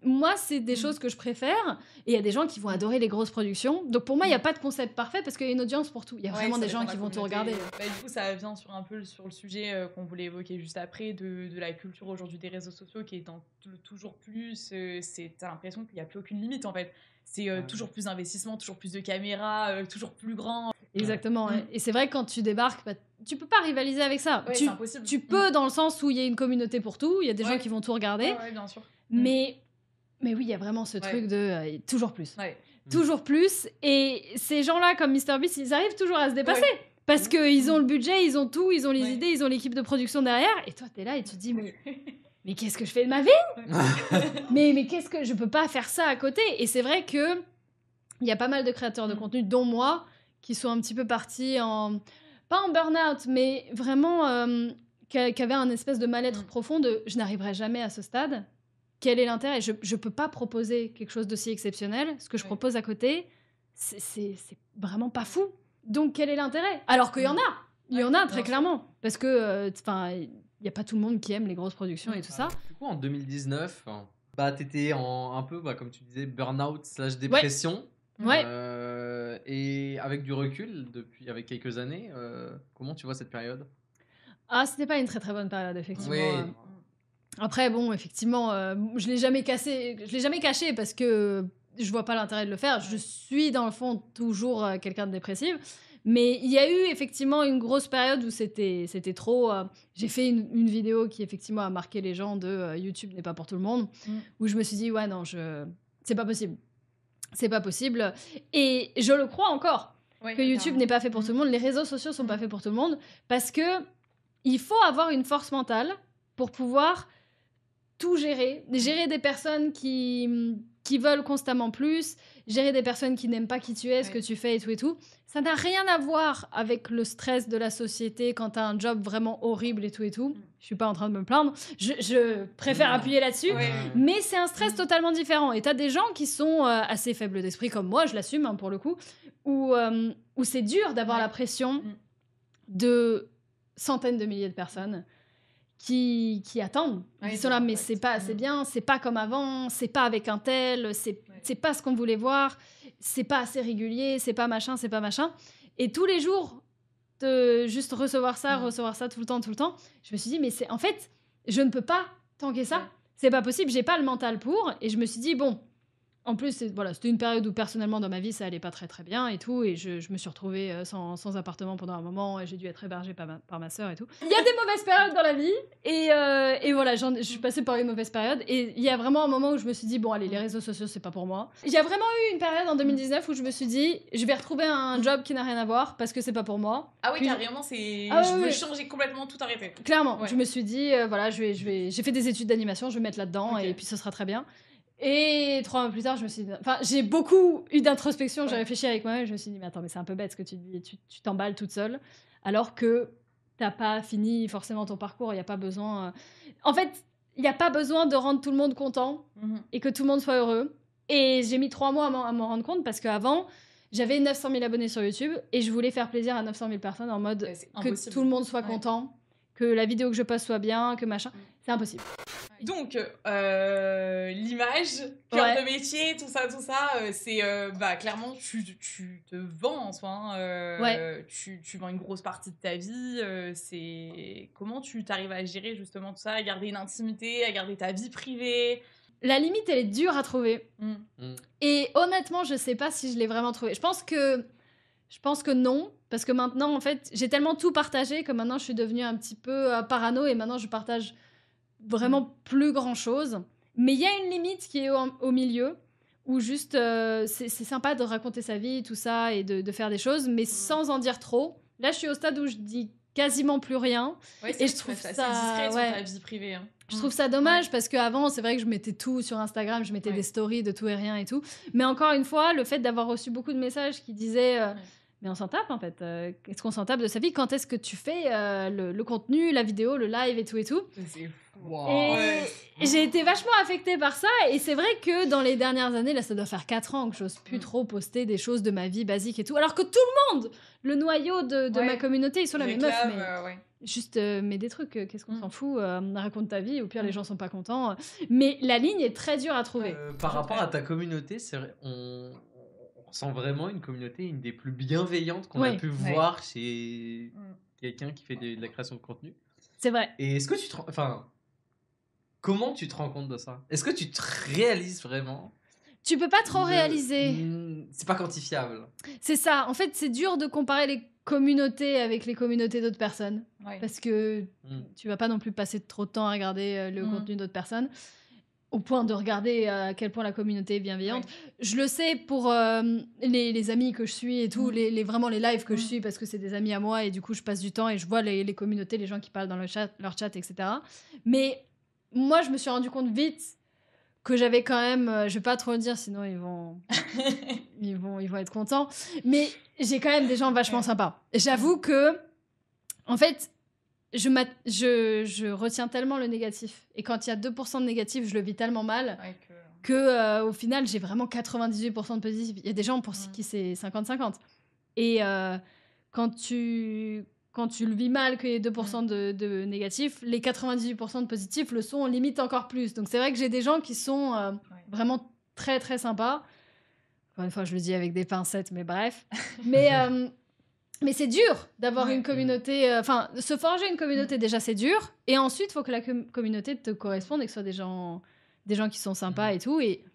moi, c'est des choses que je préfère. Et il y a des gens qui vont adorer les grosses productions. Donc pour moi, il n'y a pas de concept parfait parce qu'il y a une audience pour tout. Il y a vraiment des gens qui vont tout regarder. Bah, du coup, ça vient sur le sujet qu'on voulait évoquer juste après, de la culture aujourd'hui des réseaux sociaux qui est dans toujours plus. T'as l'impression qu'il n'y a plus aucune limite en fait. C'est toujours plus d'investissement, toujours plus de caméras, toujours plus grand. Exactement. Et c'est vrai que quand tu débarques, tu peux pas rivaliser avec ça. C'est impossible. Tu peux dans le sens où il y a une communauté pour tout. Il y a des gens qui vont tout regarder. Ouais, bien sûr. Mais oui, il y a vraiment ce truc de toujours plus. Toujours plus. Et ces gens-là, comme MrBeast, ils arrivent toujours à se dépasser. Parce qu'ils ont le budget, ils ont tout, ils ont les idées, ils ont l'équipe de production derrière. Et toi, t'es là et tu te dis, mais qu'est-ce que je fais de ma vie mais qu'est-ce que... Je peux pas faire ça à côté. Et c'est vrai que il y a pas mal de créateurs de contenu, dont moi, qui sont un petit peu partis pas en burn-out, mais vraiment qui avaient un espèce de mal-être profond de « je n'arriverai jamais à ce stade ». Quel est l'intérêt ? Je peux pas proposer quelque chose d'aussi exceptionnel. Ce que je propose à côté, c'est vraiment pas fou. Donc, quel est l'intérêt ? Alors qu'il y en a. Il y en a, très clairement. Parce que, il n'y a pas tout le monde qui aime les grosses productions et tout ça. Du coup, en 2019, t'étais un peu, comme tu disais, burn-out / dépression. Et avec du recul, avec quelques années, comment tu vois cette période ? Ah, c'était pas une très très bonne période, effectivement. Après, bon, effectivement, je l'ai jamais caché parce que je vois pas l'intérêt de le faire. Je suis, dans le fond, toujours quelqu'un de dépressive. Mais il y a eu, effectivement, une grosse période où c'était trop... j'ai fait une vidéo qui, effectivement, a marqué les gens de YouTube n'est pas pour tout le monde, où je me suis dit, ouais, non, c'est pas possible. C'est pas possible. Et je le crois encore, que YouTube n'est pas fait pour tout le monde. Les réseaux sociaux sont pas faits pour tout le monde. Parce que il faut avoir une force mentale pour pouvoir... tout gérer des personnes qui veulent constamment plus, gérer des personnes qui n'aiment pas qui tu es, ce que tu fais et tout. Ça n'a rien à voir avec le stress de la société quand t'as un job vraiment horrible et tout. Je suis pas en train de me plaindre, je préfère appuyer là-dessus, mais c'est un stress totalement différent. Et t'as des gens qui sont assez faibles d'esprit comme moi, je l'assume pour le coup, où c'est dur d'avoir la pression de centaines de milliers de personnes qui attendent. Ils sont là, mais c'est pas assez bien, c'est pas comme avant, c'est pas avec un tel, c'est pas ce qu'on voulait voir, c'est pas assez régulier, c'est pas machin. Et tous les jours, de juste recevoir ça tout le temps, je me suis dit, mais en fait, je ne peux pas tanker ça. C'est pas possible, j'ai pas le mental pour. Et je me suis dit, bon, en plus, c'était une période où personnellement dans ma vie ça allait pas très très bien et tout, et je me suis retrouvée sans appartement pendant un moment, et j'ai dû être hébergée par ma sœur et tout. Il y a des mauvaises périodes dans la vie, et voilà, je suis passée par une mauvaise période, et il y a vraiment un moment où je me suis dit, bon allez, les réseaux sociaux c'est pas pour moi. Il y a vraiment eu une période en 2019 où je me suis dit, je vais retrouver un job qui n'a rien à voir parce que c'est pas pour moi. Ah oui, carrément, je veux changer complètement, tout arrêter. Clairement, je me suis dit, voilà, j'ai fait des études d'animation, je vais mettre là-dedans, et puis ce sera très bien. Et 3 mois plus tard, je me suis dit... Enfin, j'ai beaucoup eu d'introspection, j'ai réfléchi avec moi-même, je me suis dit, mais attends, mais c'est un peu bête ce que tu dis, tu t'emballes toute seule, alors que t'as pas fini forcément ton parcours, il n'y a pas besoin... En fait, il n'y a pas besoin de rendre tout le monde content et que tout le monde soit heureux. Et j'ai mis 3 mois à m'en rendre compte, parce qu'avant, j'avais 900 000 abonnés sur YouTube, et je voulais faire plaisir à 900 000 personnes en mode que tout le monde soit content, que la vidéo que je poste soit bien, que machin. C'est impossible. Donc, l'image, cœur de métier, tout ça, c'est clairement, tu te vends en soi. Tu vends une grosse partie de ta vie. C'est comment tu t'arrives à gérer justement tout ça, à garder une intimité, à garder ta vie privée. La limite, elle est dure à trouver. Et honnêtement, je sais pas si je l'ai vraiment trouvée. Je pense que non. Parce que maintenant, en fait, j'ai tellement tout partagé que maintenant, je suis devenue un petit peu parano, et maintenant, je partage vraiment plus grand-chose. Mais il y a une limite qui est au milieu, où juste c'est sympa de raconter sa vie, tout ça, et de faire des choses, mais sans en dire trop. Là, je suis au stade où je dis quasiment plus rien. Ouais, et je trouve ça... C'est discret sur ta vie privée. Hein. Je trouve ça dommage parce qu'avant, c'est vrai que je mettais tout sur Instagram, je mettais des stories de tout et rien et tout. Mais encore une fois, le fait d'avoir reçu beaucoup de messages qui disaient mais on s'en tape en fait. Est-ce qu'on s'en tape de sa vie? Quand est-ce que tu fais le contenu, la vidéo, le live et tout et tout? C'est fou. Wow. Et j'ai été vachement affectée par ça. Et c'est vrai que dans les dernières années, là, ça doit faire 4 ans que j'ose plus trop poster des choses de ma vie basique et tout. Alors que tout le monde, le noyau de ma communauté, ils sont là, mes meufs. Mais... Juste, mais des trucs, qu'est-ce qu'on s'en fout, raconte ta vie, au pire les gens sont pas contents. Mais la ligne est très dure à trouver. Par rapport à ta communauté, c'est vrai, on sent vraiment une communauté, une des plus bienveillantes qu'on a pu voir chez quelqu'un qui fait de la création de contenu. C'est vrai. Et est-ce que tu te comment tu te rends compte de ça? Est-ce que tu te réalises vraiment? Tu peux pas trop réaliser. C'est pas quantifiable. C'est ça. En fait, c'est dur de comparer les communautés avec les communautés d'autres personnes. Parce que tu vas pas non plus passer trop de temps à regarder le contenu d'autres personnes au point de regarder à quel point la communauté est bienveillante. Je le sais pour les amis que je suis et tout, vraiment les lives que je suis parce que c'est des amis à moi et du coup je passe du temps et je vois les communautés, les gens qui parlent dans leur chat, etc. Mais moi, je me suis rendu compte vite que j'avais quand même, je vais pas trop le dire, sinon ils vont être contents. Mais j'ai quand même des gens vachement sympas. J'avoue que, en fait, je retiens tellement le négatif. Et quand il y a 2% de négatif, je le vis tellement mal que au final, j'ai vraiment 98% de positif. Il y a des gens pour qui c'est 50-50. Et quand tu le vis mal, qu'il y ait 2% de négatif, les 98% de positifs le sont limite encore plus. Donc c'est vrai que j'ai des gens qui sont vraiment très très sympas. Encore une fois, je le dis avec des pincettes, mais bref. Mais c'est dur d'avoir une communauté... Enfin, se forger une communauté, déjà, c'est dur. Et ensuite, il faut que la communauté te corresponde et que ce soit des gens qui sont sympas et tout. Et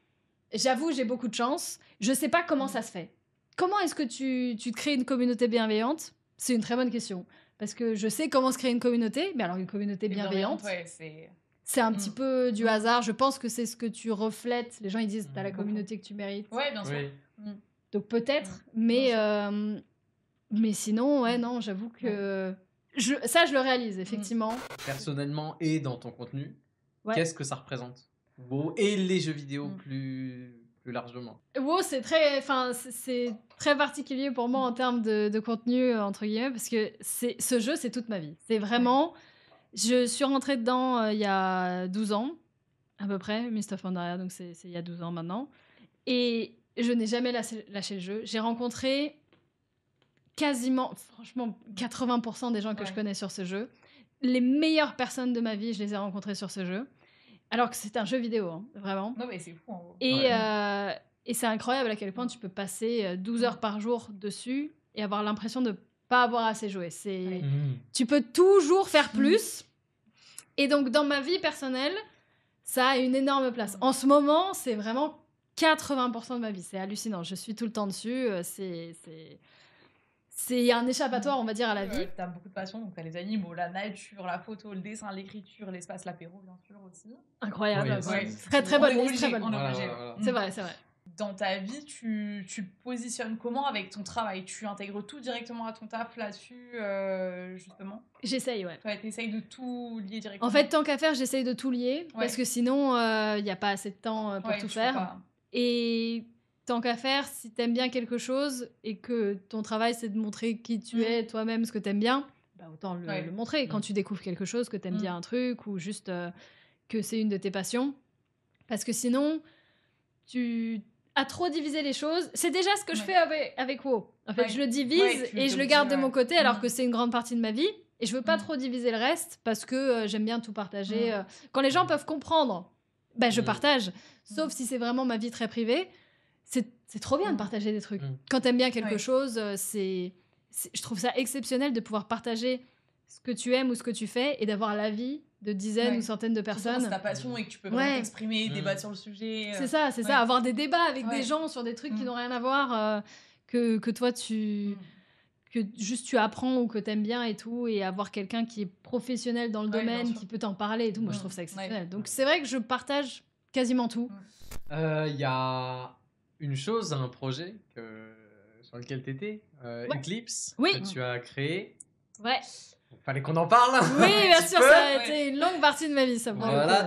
j'avoue, j'ai beaucoup de chance. Je sais pas comment ça se fait. Comment est-ce que tu te crées une communauté bienveillante? C'est une très bonne question. Parce que je sais comment se créer une communauté, mais alors une communauté bienveillante, c'est un petit peu du hasard. Je pense que c'est ce que tu reflètes. Les gens, ils disent, t'as la communauté que tu mérites. Ouais, bien sûr. Donc peut-être, mais sinon, non, j'avoue que... je le réalise, effectivement. Personnellement et dans ton contenu, qu'est-ce que ça représente? Et les jeux vidéo plus largement. WoW, c'est très particulier pour moi en termes de contenu, entre guillemets, parce que ce jeu, c'est toute ma vie. C'est vraiment... Je suis rentrée dedans il y a 12 ans, à peu près, Mist of Pandaria, donc c'est il y a 12 ans maintenant. Et je n'ai jamais lâché le jeu. J'ai rencontré quasiment, franchement, 80% des gens que je connais sur ce jeu. Les meilleures personnes de ma vie, je les ai rencontrées sur ce jeu. Alors que c'est un jeu vidéo, hein, vraiment. Non, mais c'est fou. Hein. Et c'est incroyable à quel point tu peux passer 12 heures par jour dessus et avoir l'impression de pas avoir assez joué. Tu peux toujours faire plus. Et donc, dans ma vie personnelle, ça a une énorme place. En ce moment, c'est vraiment 80% de ma vie. C'est hallucinant. Je suis tout le temps dessus. C'est un échappatoire, on va dire, à la vie. T'as beaucoup de passion, donc t'as les animaux, la nature, la photo, le dessin, l'écriture, l'espace, l'apéro, bien sûr, aussi. Incroyable. Oui, très bonne. Voilà. C'est vrai. Dans ta vie, tu te positionnes comment avec ton travail? Tu intègres tout directement à ton taf là-dessus, justement? J'essaye, ouais. Ouais, t'essayes de tout lier directement. En fait, tant qu'à faire, j'essaye de tout lier, parce que sinon, il n'y a pas assez de temps pour tout faire. Et tant qu'à faire, si t'aimes bien quelque chose et que ton travail, c'est de montrer qui tu es, toi-même, ce que t'aimes bien, bah autant le montrer. Quand tu découvres quelque chose, que t'aimes bien un truc, ou juste que c'est une de tes passions. Parce que sinon, tu as trop divisé les choses. C'est déjà ce que je fais avec WoW. En fait, je le divise et je le garde de mon côté, alors que c'est une grande partie de ma vie. Et je veux pas trop diviser le reste, parce que j'aime bien tout partager. Quand les gens peuvent comprendre, bah, je partage. Sauf si c'est vraiment ma vie très privée. C'est trop bien de partager des trucs. Quand t'aimes bien quelque chose, je trouve ça exceptionnel de pouvoir partager ce que tu aimes ou ce que tu fais et d'avoir l'avis de dizaines ou centaines de personnes. C'est ta passion et que tu peux vraiment t'exprimer, débattre sur le sujet. C'est ça. Avoir des débats avec des gens sur des trucs qui n'ont rien à voir, que toi, que juste tu apprends ou que t'aimes bien et tout, et avoir quelqu'un qui est professionnel dans le domaine, qui peut t'en parler et tout. Moi, je trouve ça exceptionnel. Donc, c'est vrai que je partage quasiment tout. Il y a une chose, un projet sur lequel tu étais, Eclipse, que tu as créé. Ouais. Il fallait qu'on en parle. Oui, bien sûr, ça a été une longue partie de ma vie, ça. Voilà,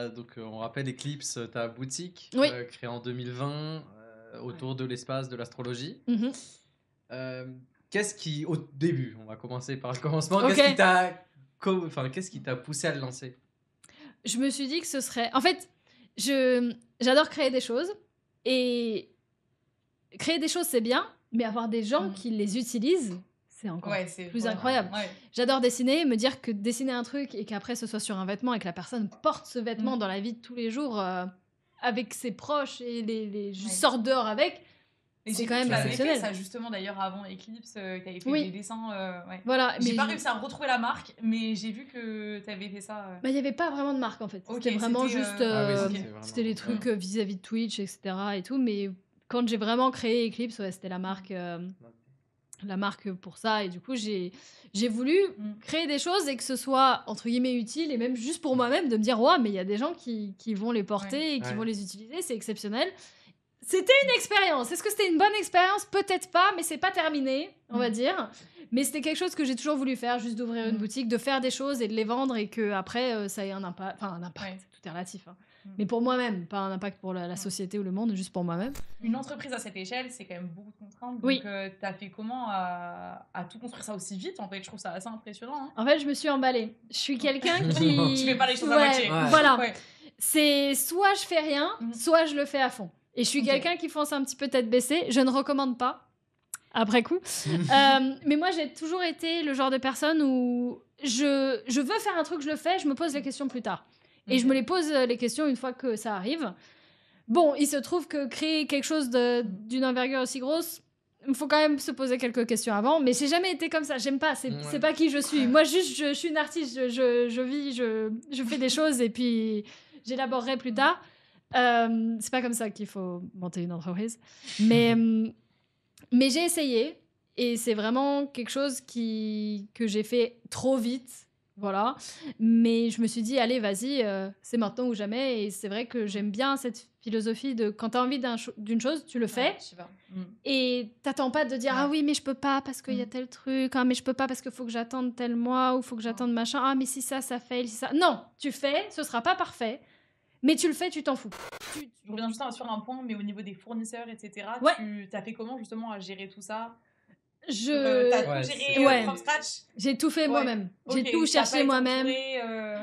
donc on rappelle Eclipse, ta boutique, créée en 2020 autour de l'espace de l'astrologie. Qu'est-ce qui, au début, on va commencer par le commencement, qu'est-ce qui t'a poussé à le lancer? Je me suis dit que ce serait... En fait, j'adore créer des choses, et créer des choses, c'est bien, mais avoir des gens qui les utilisent, c'est encore plus incroyable. J'adore dessiner, me dire que dessiner un truc et qu'après ce soit sur un vêtement et que la personne porte ce vêtement dans la vie de tous les jours avec ses proches et les sortent dehors avec... Et c'est quand même exceptionnel. Fait ça justement d'ailleurs avant Eclipse, t'avais fait des dessins. Voilà, j'ai pas réussi à retrouver la marque, mais j'ai vu que t'avais fait ça. Il y avait pas vraiment de marque en fait. C'était vraiment juste, c'était les trucs vis-à-vis de Twitch, etc. et tout. Mais quand j'ai vraiment créé Eclipse, c'était la marque pour ça. Et du coup, j'ai voulu créer des choses et que ce soit entre guillemets utile et même juste pour moi-même de me dire mais il y a des gens qui vont les porter et qui vont les utiliser, c'est exceptionnel. C'était une expérience. Est-ce que c'était une bonne expérience? Peut-être pas, mais c'est pas terminé, on va dire. Mais c'était quelque chose que j'ai toujours voulu faire, juste d'ouvrir une boutique, de faire des choses et de les vendre et que après ça ait un impact. Enfin, un impact, tout est relatif. Hein. Mais pour moi-même, pas un impact pour la société ou le monde, juste pour moi-même. Une entreprise à cette échelle, c'est quand même beaucoup de contraintes. Donc, t'as fait comment à tout construire ça aussi vite? En fait, je trouve ça assez impressionnant. Hein. En fait, je me suis emballée. Je suis quelqu'un qui... Tu fais pas les choses à moitié. Voilà. C'est soit je fais rien, soit je le fais à fond. Et je suis quelqu'un qui fonce un petit peu tête baissée. Je ne recommande pas, après coup. Mais moi, j'ai toujours été le genre de personne où je veux faire un truc, je le fais, je me pose les questions plus tard. Et je me les pose les questions une fois que ça arrive. Bon, il se trouve que créer quelque chose d'une envergure aussi grosse, il faut quand même se poser quelques questions avant. Mais j'ai jamais été comme ça. J'aime pas. C'est pas qui je suis. Moi, juste, je suis une artiste. Je vis, je fais des choses et puis j'élaborerai plus tard. C'est pas comme ça qu'il faut monter une entreprise. Mais j'ai essayé et c'est vraiment quelque chose que j'ai fait trop vite. Voilà. Mais je me suis dit, allez, vas-y, c'est maintenant ou jamais. Et c'est vrai que j'aime bien cette philosophie de quand tu as envie d'une chose, tu le fais. Et t'attends pas de dire, ah oui, mais je peux pas parce qu'il y a tel truc. Ah, mais je peux pas parce qu'il faut que j'attende tel mois ou faut que j'attende machin. Ah, mais si ça fail, si ça. Non, tu fais, ce sera pas parfait. Mais tu le fais, tu t'en fous. Je reviens juste sur un point, mais au niveau des fournisseurs, etc., tu as fait comment justement à gérer tout ça? T'as tout géré from scratch? J'ai tout fait moi-même. J'ai tout cherché moi-même.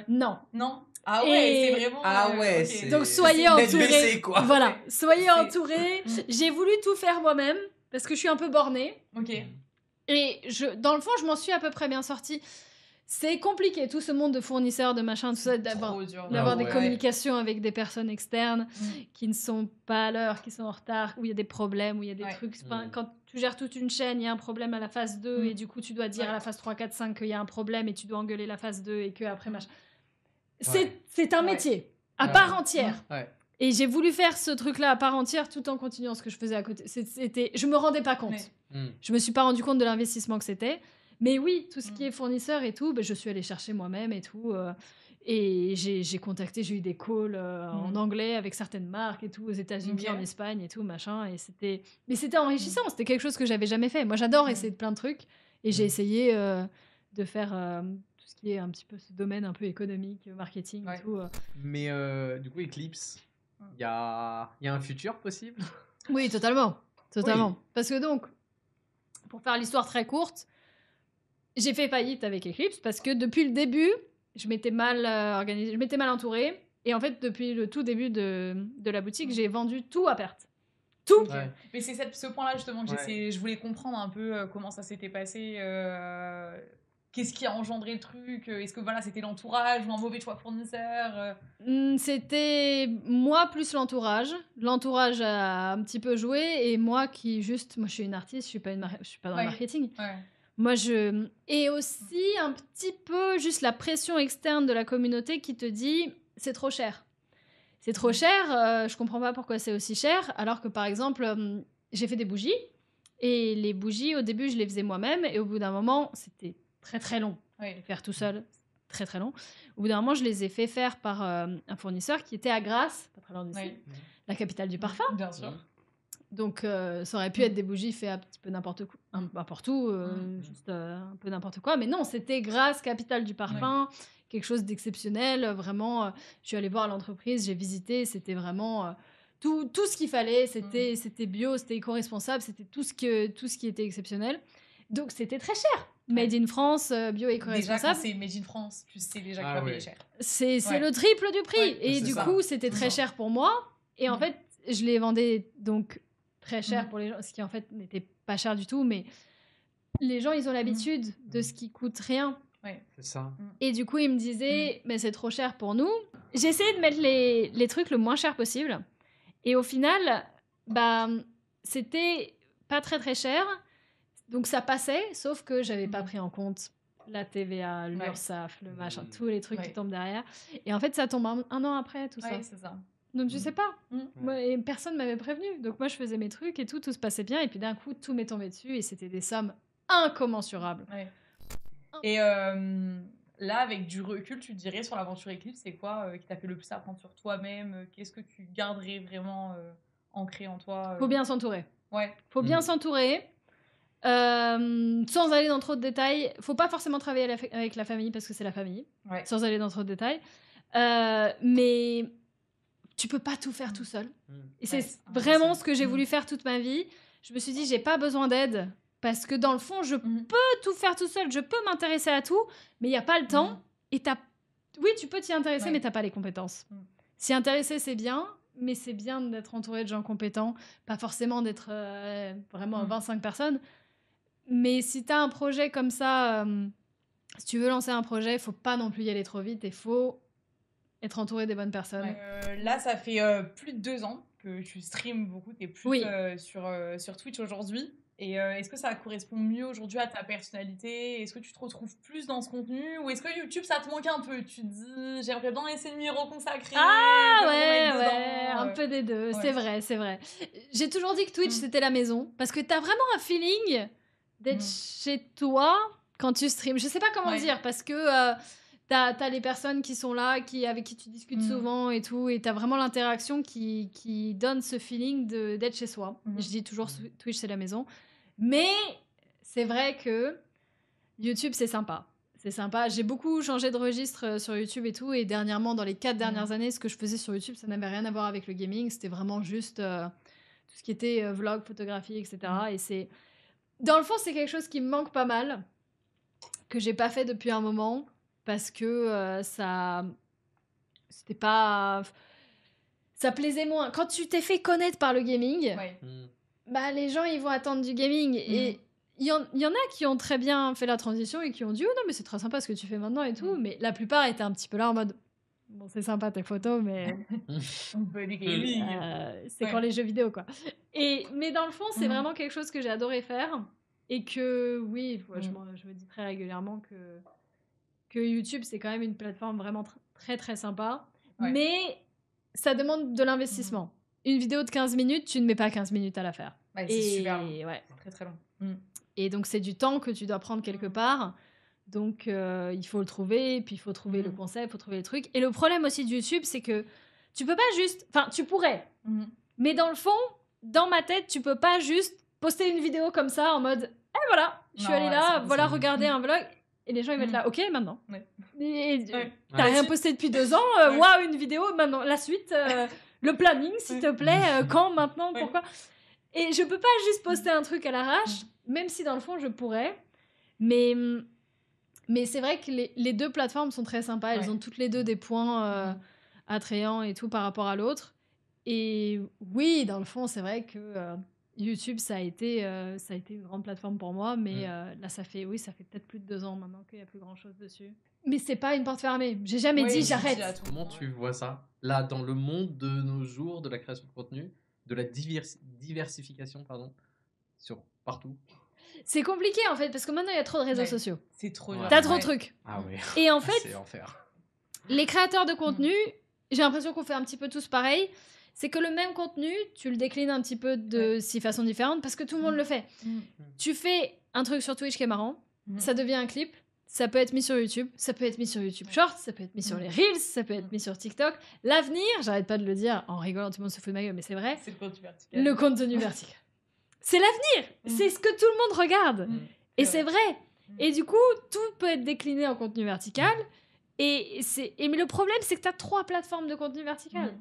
Non. Ah ouais, c'est vraiment... Ah ouais, donc soyez entourés. Baissé, quoi. Voilà, soyez entourés. J'ai voulu tout faire moi-même parce que je suis un peu bornée. Et dans le fond, je m'en suis à peu près bien sortie. C'est compliqué, tout ce monde de fournisseurs, de machin, tout ça, d'avoir des communications avec des personnes externes qui ne sont pas à l'heure, qui sont en retard, où il y a des problèmes, où il y a des trucs. Quand tu gères toute une chaîne, il y a un problème à la phase 2 et du coup, tu dois dire à la phase 3, 4, 5 qu'il y a un problème et tu dois engueuler la phase 2 et qu'après, machin. C'est un métier à part entière. Et j'ai voulu faire ce truc-là à part entière tout en continuant ce que je faisais à côté. Je me rendais pas compte. Je me suis pas rendu compte de l'investissement que c'était. Mais oui, tout ce qui est fournisseur et tout, je suis allée chercher moi-même et tout. Et j'ai contacté, j'ai eu des calls en anglais avec certaines marques et tout, aux États-Unis, en Espagne et tout, machin. Mais c'était enrichissant, c'était quelque chose que j'avais jamais fait. Moi, j'adore essayer plein de trucs. Et j'ai essayé de faire tout ce qui est un petit peu ce domaine un peu économique, marketing et tout. Mais du coup, Eclipse, il y a un futur possible? Oui, totalement. Oui. Parce que donc, pour faire l'histoire très courte, j'ai fait faillite avec Eclipse parce que depuis le début, je m'étais mal organisée, je m'étais mal entourée. Et en fait, depuis le tout début de la boutique, j'ai vendu tout à perte. Tout. Mais c'est ce point-là justement que je voulais comprendre un peu comment ça s'était passé. Qu'est-ce qui a engendré le truc? Est-ce que c'était l'entourage ou un mauvais choix fournisseur? C'était moi plus l'entourage. L'entourage a un petit peu joué et moi je suis une artiste, je suis pas dans le marketing. Moi, et aussi un petit peu juste la pression externe de la communauté qui te dit c'est trop cher. C'est trop cher, je comprends pas pourquoi c'est aussi cher. Alors que par exemple, j'ai fait des bougies et les bougies, au début, je les faisais moi-même et au bout d'un moment, c'était très très long. Les faire tout seul, très très long. Au bout d'un moment, je les ai fait faire par un fournisseur qui était à Grasse, pas très loin d'ici, la capitale du parfum. Bien sûr. Donc, ça aurait pu être des bougies faites un petit peu n'importe où, juste un peu n'importe quoi. Mais non, c'était Grasse, capitale du parfum, quelque chose d'exceptionnel. Vraiment, je suis allée voir l'entreprise, j'ai visité, c'était vraiment tout ce qu'il fallait. C'était bio, c'était éco-responsable, c'était tout ce qui était exceptionnel. Donc, c'était très cher. Made in France, bio, éco-responsable. Déjà, quand c'est Made in France, tu sais déjà que ça va payer cher. C'est le triple du prix. Et du coup, c'était très cher pour moi. Et en fait, je les vendais donc très cher pour les gens, ce qui en fait n'était pas cher du tout. Mais les gens, ils ont l'habitude de ce qui coûte rien. C'est ça. Et du coup, ils me disaient, mais c'est trop cher pour nous. J'ai essayé de mettre les trucs le moins cher possible. Et au final, c'était pas très très cher. Donc ça passait, sauf que j'avais pas pris en compte la TVA, l'URSSAF, le machin, tous les trucs qui tombent derrière. Et en fait, ça tombe un an après, tout ça. C'est ça. Donc je sais pas. Moi, et personne m'avait prévenu. Donc moi, je faisais mes trucs et tout se passait bien. Et puis d'un coup, tout m'est tombé dessus et c'était des sommes incommensurables. Et là, avec du recul, tu dirais sur l'aventure Eclipse, c'est quoi qui t'a fait le plus apprendre sur toi-même? Qu'est-ce que tu garderais vraiment ancré en toi? Faut bien s'entourer. Faut bien s'entourer. Sans aller dans trop de détails, faut pas forcément travailler avec la famille parce que c'est la famille, sans aller dans trop de détails. Mais tu peux pas tout faire tout seul. Et c'est vraiment ce que j'ai voulu faire toute ma vie. Je me suis dit, j'ai pas besoin d'aide parce que dans le fond, je peux tout faire tout seul, je peux m'intéresser à tout, mais il y a pas le temps. Et oui, tu peux t'y intéresser, mais t'as pas les compétences. S'y intéresser, c'est bien. Mais c'est bien d'être entouré de gens compétents, pas forcément d'être vraiment 25 personnes. Mais si tu as un projet comme ça, si tu veux lancer un projet, il faut pas non plus y aller trop vite et il faut être entouré des bonnes personnes. Là, ça fait plus de 2 ans que tu streams beaucoup, tu es plus sur Twitch aujourd'hui. Et est-ce que ça correspond mieux aujourd'hui à ta personnalité? Est-ce que tu te retrouves plus dans ce contenu? Ou est-ce que YouTube, ça te manque un peu? Tu te dis, j'aimerais bien essayer de m'y reconsacrer. Un peu des deux. C'est vrai. J'ai toujours dit que Twitch, c'était la maison. Parce que t'as vraiment un feeling d'être chez toi quand tu streams. Je sais pas comment dire, parce que t'as les personnes qui sont là, avec qui tu discutes souvent et tout, et t'as vraiment l'interaction qui donne ce feeling d'être chez soi. Je dis toujours Twitch, c'est la maison. Mais c'est vrai que YouTube, c'est sympa. C'est sympa. J'ai beaucoup changé de registre sur YouTube et tout, et dernièrement, dans les 4 dernières années, ce que je faisais sur YouTube, ça n'avait rien à voir avec le gaming. C'était vraiment juste tout ce qui était vlog, photographie, etc. Et c'est... Dans le fond, c'est quelque chose qui me manque pas mal, que j'ai pas fait depuis un moment, parce que c'était pas... Ça plaisait moins. Quand tu t'es fait connaître par le gaming, les gens, ils vont attendre du gaming. Et il y en a qui ont très bien fait la transition et qui ont dit « Oh non, mais c'est très sympa ce que tu fais maintenant et tout. » Mais la plupart étaient un petit peu là en mode « Bon, c'est sympa tes photos, mais... » c'est quand les jeux vidéo, quoi. Mais dans le fond, c'est vraiment quelque chose que j'ai adoré faire. Et que, oui, je me dis très régulièrement que YouTube, c'est quand même une plateforme vraiment très, très sympa. Mais ça demande de l'investissement. Une vidéo de 15 minutes, tu ne mets pas 15 minutes à la faire. C'est super long. C'est très, très long. Et donc, c'est du temps que tu dois prendre quelque part. Donc, il faut le trouver, puis il faut trouver le concept, il faut trouver le truc. Et le problème aussi de YouTube, c'est que tu peux pas juste... Enfin, tu pourrais. Mais dans le fond, dans ma tête, tu peux pas juste poster une vidéo comme ça en mode « Eh voilà, je suis allée là, voilà, regardez un vlog. » Et les gens, ils vont être là « Ok, maintenant. » T'as rien posté depuis 2 ans. Waouh, une vidéo, maintenant. La suite, le planning, s'il te plaît. Quand, maintenant, pourquoi? Et je peux pas juste poster un truc à l'arrache, même si dans le fond, je pourrais. Mais c'est vrai que les 2 plateformes sont très sympas. Elles ont toutes les 2 des points attrayants et tout par rapport à l'autre. Et oui, dans le fond, c'est vrai que YouTube, ça a été une grande plateforme pour moi. Mais là, ça fait peut-être plus de 2 ans maintenant qu'il n'y a plus grand-chose dessus. Mais c'est pas une porte fermée. J'ai jamais dit j'arrête. Comment tu vois ça? Là, dans le monde de nos jours, de la création de contenu, de la diversification, partout. C'est compliqué en fait, parce que maintenant il y a trop de réseaux sociaux. C'est trop T'as trop de trucs. Ah ouais. Et en fait, c'est l'enfer. Les créateurs de contenu, j'ai l'impression qu'on fait un petit peu tous pareil. C'est que le même contenu, tu le déclines un petit peu de 6 façons différentes parce que tout le monde le fait. Tu fais un truc sur Twitch qui est marrant, ça devient un clip, ça peut être mis sur YouTube, ça peut être mis sur YouTube Shorts, ça peut être mis sur les Reels, ça peut être mis sur TikTok. L'avenir, j'arrête pas de le dire en rigolant, tout le monde se fout de ma gueule, mais c'est vrai. C'est le contenu vertical. Le contenu vertical. C'est l'avenir. C'est ce que tout le monde regarde. Et c'est vrai. Et du coup, tout peut être décliné en contenu vertical. Mais le problème, c'est que tu as 3 plateformes de contenu vertical.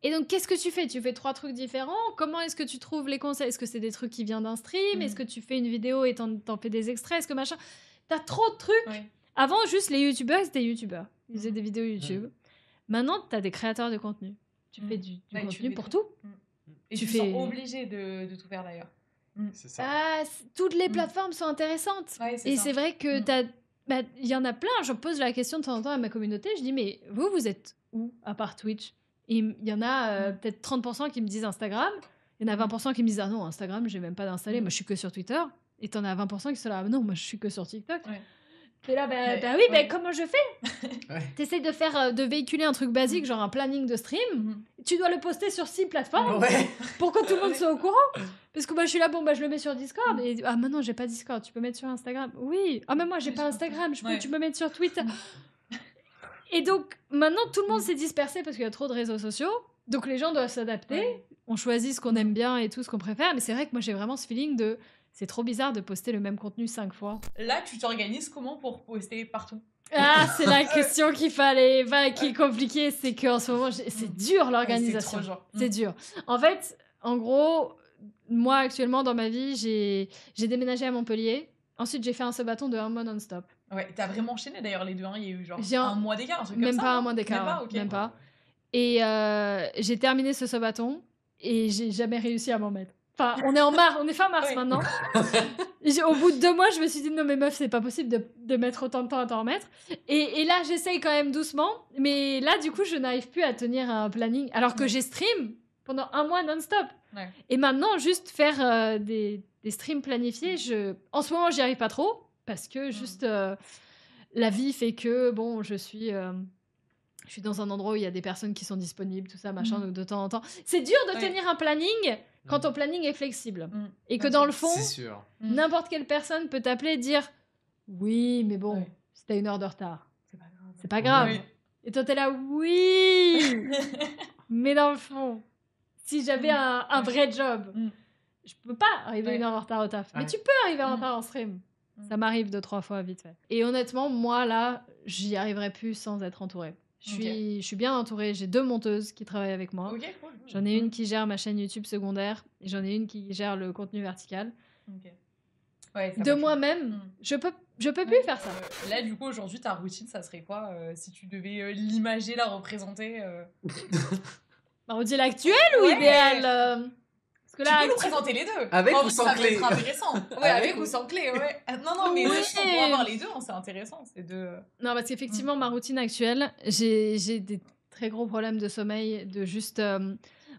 Et donc, qu'est-ce que tu fais? Tu fais 3 trucs différents. Comment est-ce que tu trouves les conseils? Est-ce que c'est des trucs qui viennent d'un stream? Est-ce que tu fais une vidéo et t'en fais des extraits? Est-ce que machin? T'as trop de trucs. Avant, juste les youtubeurs, c'était youtubeurs. Ils faisaient des vidéos YouTube. Maintenant, t'as des créateurs de contenu. Tu fais du contenu pour tout. Et tu sens obligé de tout faire d'ailleurs. C'est ça. Toutes les plateformes sont intéressantes. Et c'est vrai que il y en a plein. Je pose la question de temps en temps à ma communauté. Je dis, mais vous êtes où à part Twitch? Et il y en a peut-être 30% qui me disent Instagram. Il y en a 20% qui me disent, ah non, Instagram, j'ai même pas d'installer. Moi, je suis que sur Twitter. Et t'en as 20% qui sont là, ah non, moi, je suis que sur TikTok. T'es là, comment je fais? T'essayes de véhiculer un truc basique, genre un planning de stream. Tu dois le poster sur 6 plateformes pour que tout le monde soit au courant. Parce que moi, je suis là, je le mets sur Discord. Et maintenant, j'ai pas Discord. Tu peux mettre sur Instagram? Oui. Ah, mais moi, j'ai pas Instagram. Tu peux mettre sur Twitter. Et donc, maintenant, tout le monde s'est dispersé parce qu'il y a trop de réseaux sociaux. Donc, les gens doivent s'adapter. On choisit ce qu'on aime bien et tout ce qu'on préfère. Mais c'est vrai que moi, j'ai vraiment ce feeling de... C'est trop bizarre de poster le même contenu 5 fois. Là, tu t'organises comment pour poster partout? Ah, c'est la question qui est compliquée. C'est qu'en ce moment, c'est dur l'organisation. C'est dur. En fait, en gros, moi, actuellement, dans ma vie, j'ai déménagé à Montpellier. Ensuite, j'ai fait un sabaton de 1 mois non-stop. Ouais, t'as vraiment enchaîné d'ailleurs les deux. Il y a eu genre un mois d'écart, un truc même comme ça. Même pas un mois d'écart. Même pas. Et j'ai terminé ce sabaton et j'ai jamais réussi à m'en mettre. Enfin, on est fin mars maintenant. Au bout de 2 mois, je me suis dit non mais meuf, c'est pas possible de mettre autant de temps à t'en remettre. Et là, j'essaye quand même doucement. Mais là, du coup, je n'arrive plus à tenir un planning. Alors que j'ai stream pendant 1 mois non-stop. Et maintenant, juste faire des streams planifiés, en ce moment, j'y arrive pas trop. Parce que juste la vie fait que, bon, je suis dans un endroit où il y a des personnes qui sont disponibles, tout ça, machin, donc de temps en temps. C'est dur de tenir un planning quand ton planning est flexible. Et que dans le fond, n'importe quelle personne peut t'appeler et dire « Oui, mais bon, c'était 1 heure de retard. C'est pas grave. » Et toi, t'es là « Oui !» Mais dans le fond, si j'avais un vrai job, je peux pas arriver 1 heure en retard au taf. Mais tu peux arriver en retard en stream. Ça m'arrive 2-3 fois vite fait. Et honnêtement, moi, là, j'y arriverai plus sans être entourée. Je suis bien entourée. J'ai 2 monteuses qui travaillent avec moi. Cool. J'en ai une qui gère ma chaîne YouTube secondaire et j'en ai une qui gère le contenu vertical. De moi-même, je peux plus faire ça. Là, du coup, aujourd'hui, ta routine, ça serait quoi si tu devais l'imager, la représenter Ma routine actuelle ou idéale Tu peux nous présenter les deux. Avec ou sans clé? Ça va être intéressant. Avec ou sans clé, Non, mais pour avoir les deux, c'est intéressant. Non, parce qu'effectivement, ma routine actuelle, j'ai des très gros problèmes de sommeil, de juste...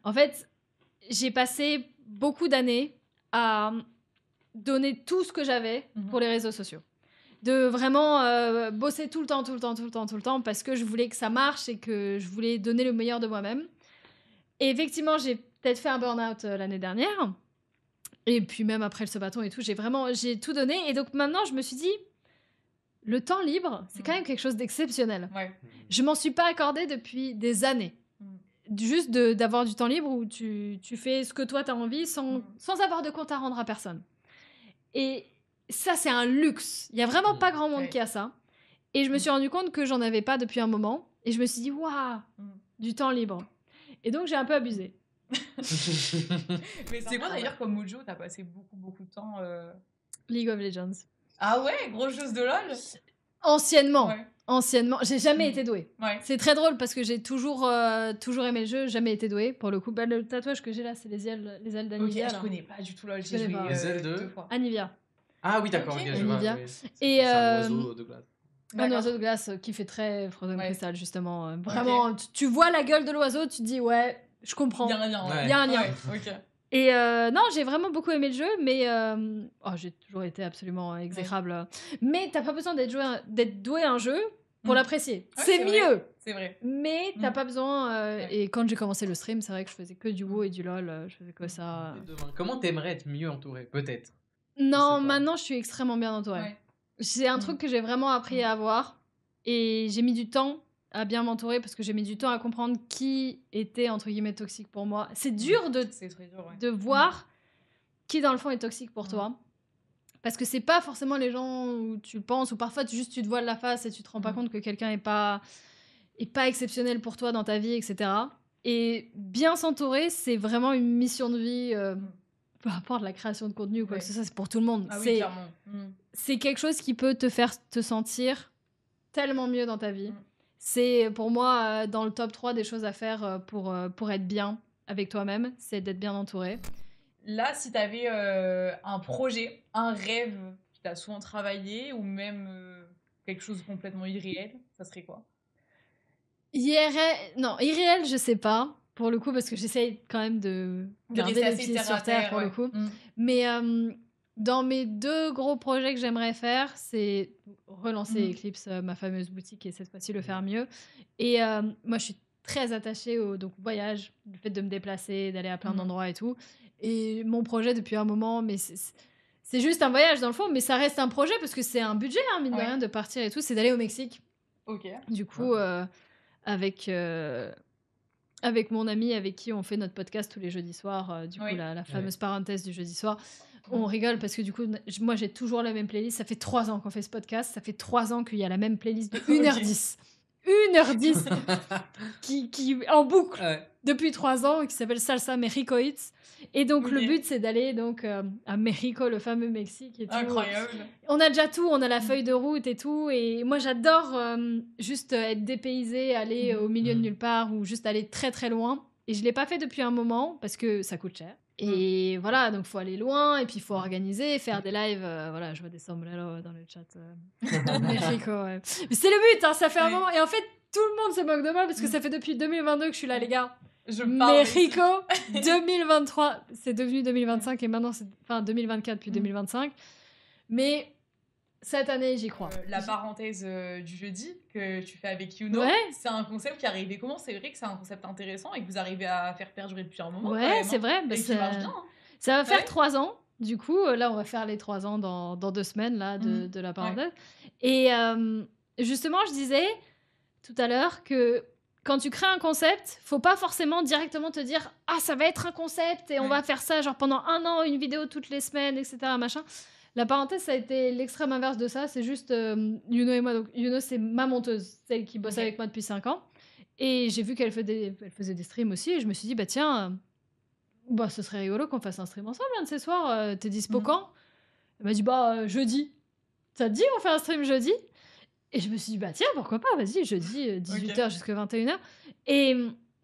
En fait, j'ai passé beaucoup d'années à donner tout ce que j'avais pour les réseaux sociaux. De vraiment bosser tout le temps, parce que je voulais que ça marche et que je voulais donner le meilleur de moi-même. Et effectivement, j'ai peut-être fait un burn-out l'année dernière. Et puis même après le sabaton et tout, j'ai tout donné. Et donc maintenant, je me suis dit, le temps libre, c'est quand même quelque chose d'exceptionnel. Je m'en suis pas accordé depuis des années. Juste d'avoir du temps libre où tu fais ce que toi t'as envie sans avoir de compte à rendre à personne. Et ça, c'est un luxe. Il y a vraiment pas grand monde qui a ça. Et je me suis rendu compte que j'en avais pas depuis un moment. Et je me suis dit, waouh, du temps libre. Et donc, j'ai un peu abusé. Mais c'est quoi d'ailleurs comme Mojo? T'as passé beaucoup de temps League of Legends. Ah ouais, grosse chose de LOL. Anciennement, j'ai jamais été douée. C'est très drôle parce que j'ai toujours aimé le jeu, jamais été douée. Pour le coup, le tatouage que j'ai là, c'est les ailes d'Anivia. Je connais pas du tout LOL. J'ai joué les ailes de 2 fois. Anivia. Ah oui, d'accord. Anivia. C'est un oiseau de glace. Un oiseau de glace qui fait très Frozen Crystal, justement. Vraiment, tu vois la gueule de l'oiseau, tu te dis, ouais, je comprends. Il y a un lien. Il y a un lien. Et non, j'ai vraiment beaucoup aimé le jeu, mais j'ai toujours été absolument exécrable. Mais t'as pas besoin d'être doué à un jeu pour l'apprécier. C'est mieux. C'est vrai. Mais t'as pas besoin. Et quand j'ai commencé le stream, c'est vrai que je faisais que du WoW et du LOL. Je faisais que ça. Comment t'aimerais être mieux entouré, peut-être? Non, maintenant je suis extrêmement bien entourée. C'est un truc que j'ai vraiment appris à avoir. Et j'ai mis du temps à bien m'entourer parce que j'ai mis du temps à comprendre qui était, entre guillemets, toxique pour moi. C'est dur de voir qui, dans le fond, est toxique pour toi. Parce que c'est pas forcément les gens où tu le penses, ou parfois tu te voiles la face et tu te rends pas compte que quelqu'un est pas exceptionnel pour toi dans ta vie, etc. Et bien s'entourer, c'est vraiment une mission de vie, peu importe la création de contenu ou quoi que ce soit, c'est pour tout le monde. C'est quelque chose qui peut te faire te sentir tellement mieux dans ta vie. C'est pour moi dans le top 3 des choses à faire pour être bien avec toi-même, c'est d'être bien entouré. Là, si tu avais un projet, un rêve que tu as souvent travaillé ou même quelque chose de complètement irréel, ça serait quoi? Irréel, je sais pas, pour le coup, parce que j'essaye quand même de garder les pieds sur terre, pour le coup. Mais dans mes 2 gros projets que j'aimerais faire, c'est relancer Eclipse, ma fameuse boutique, et cette fois-ci le faire mieux. Et moi, je suis très attachée au voyage, le fait de me déplacer, d'aller à plein d'endroits et tout. Et mon projet depuis un moment, mais c'est juste un voyage dans le fond, mais ça reste un projet parce que c'est un budget, mine de rien, de partir et tout, c'est d'aller au Mexique. Du coup, avec mon ami avec qui on fait notre podcast tous les jeudis soirs, la fameuse parenthèse du jeudi soir, on rigole parce que du coup, moi j'ai toujours la même playlist, ça fait 3 ans qu'on fait ce podcast, ça fait 3 ans qu'il y a la même playlist de 1h10. 1h10 qui en boucle depuis 3 ans, qui s'appelle Salsa Mexico Hits. Et donc le but c'est d'aller donc à Mexico, le fameux Mexique et tout. Incroyable. On a déjà tout, on a la feuille de route et tout, et moi j'adore juste être dépaysée, aller au milieu de nulle part ou juste aller très très loin. Et je l'ai pas fait depuis un moment parce que ça coûte cher. Et voilà, donc faut aller loin et puis il faut organiser, faire des lives. Voilà, je vois des sombreros dans le chat. Mexico, ouais. Mais c'est le but, ça fait un moment. Et en fait, tout le monde se moque de moi parce que ça fait depuis 2022 que je suis là, les gars. Mexico, 2023, c'est devenu 2025 et maintenant c'est 2024 puis 2025. Mais cette année, j'y crois. La parenthèse du jeudi que tu fais avec Youno, c'est un concept qui est arrivé comment? C'est vrai que c'est un concept intéressant et que vous arrivez à faire perdurer depuis un moment. Ouais, c'est vrai. Et qui marche bien. Ça va faire 3 ans. Du coup, là, on va faire les 3 ans dans 2 semaines là, de la parenthèse. Et justement, je disais tout à l'heure que quand tu crées un concept, faut pas forcément directement te dire « Ah, ça va être un concept et on va faire ça genre pendant 1 an, une vidéo toutes les semaines, etc. » machin. La parenthèse, ça a été l'extrême inverse de ça. C'est juste Youno et moi. Donc, Youno, c'est ma monteuse, celle qui bosse avec moi depuis 5 ans. Et j'ai vu qu'elle faisait des streams aussi. Et je me suis dit, bah tiens, ce serait rigolo qu'on fasse un stream ensemble un de ces soirs. T'es dispo quand? Elle m'a dit, jeudi. Ça te dit, on fait un stream jeudi? Et je me suis dit, bah tiens, pourquoi pas? Vas-y, jeudi, 18h jusqu'à 21h. Et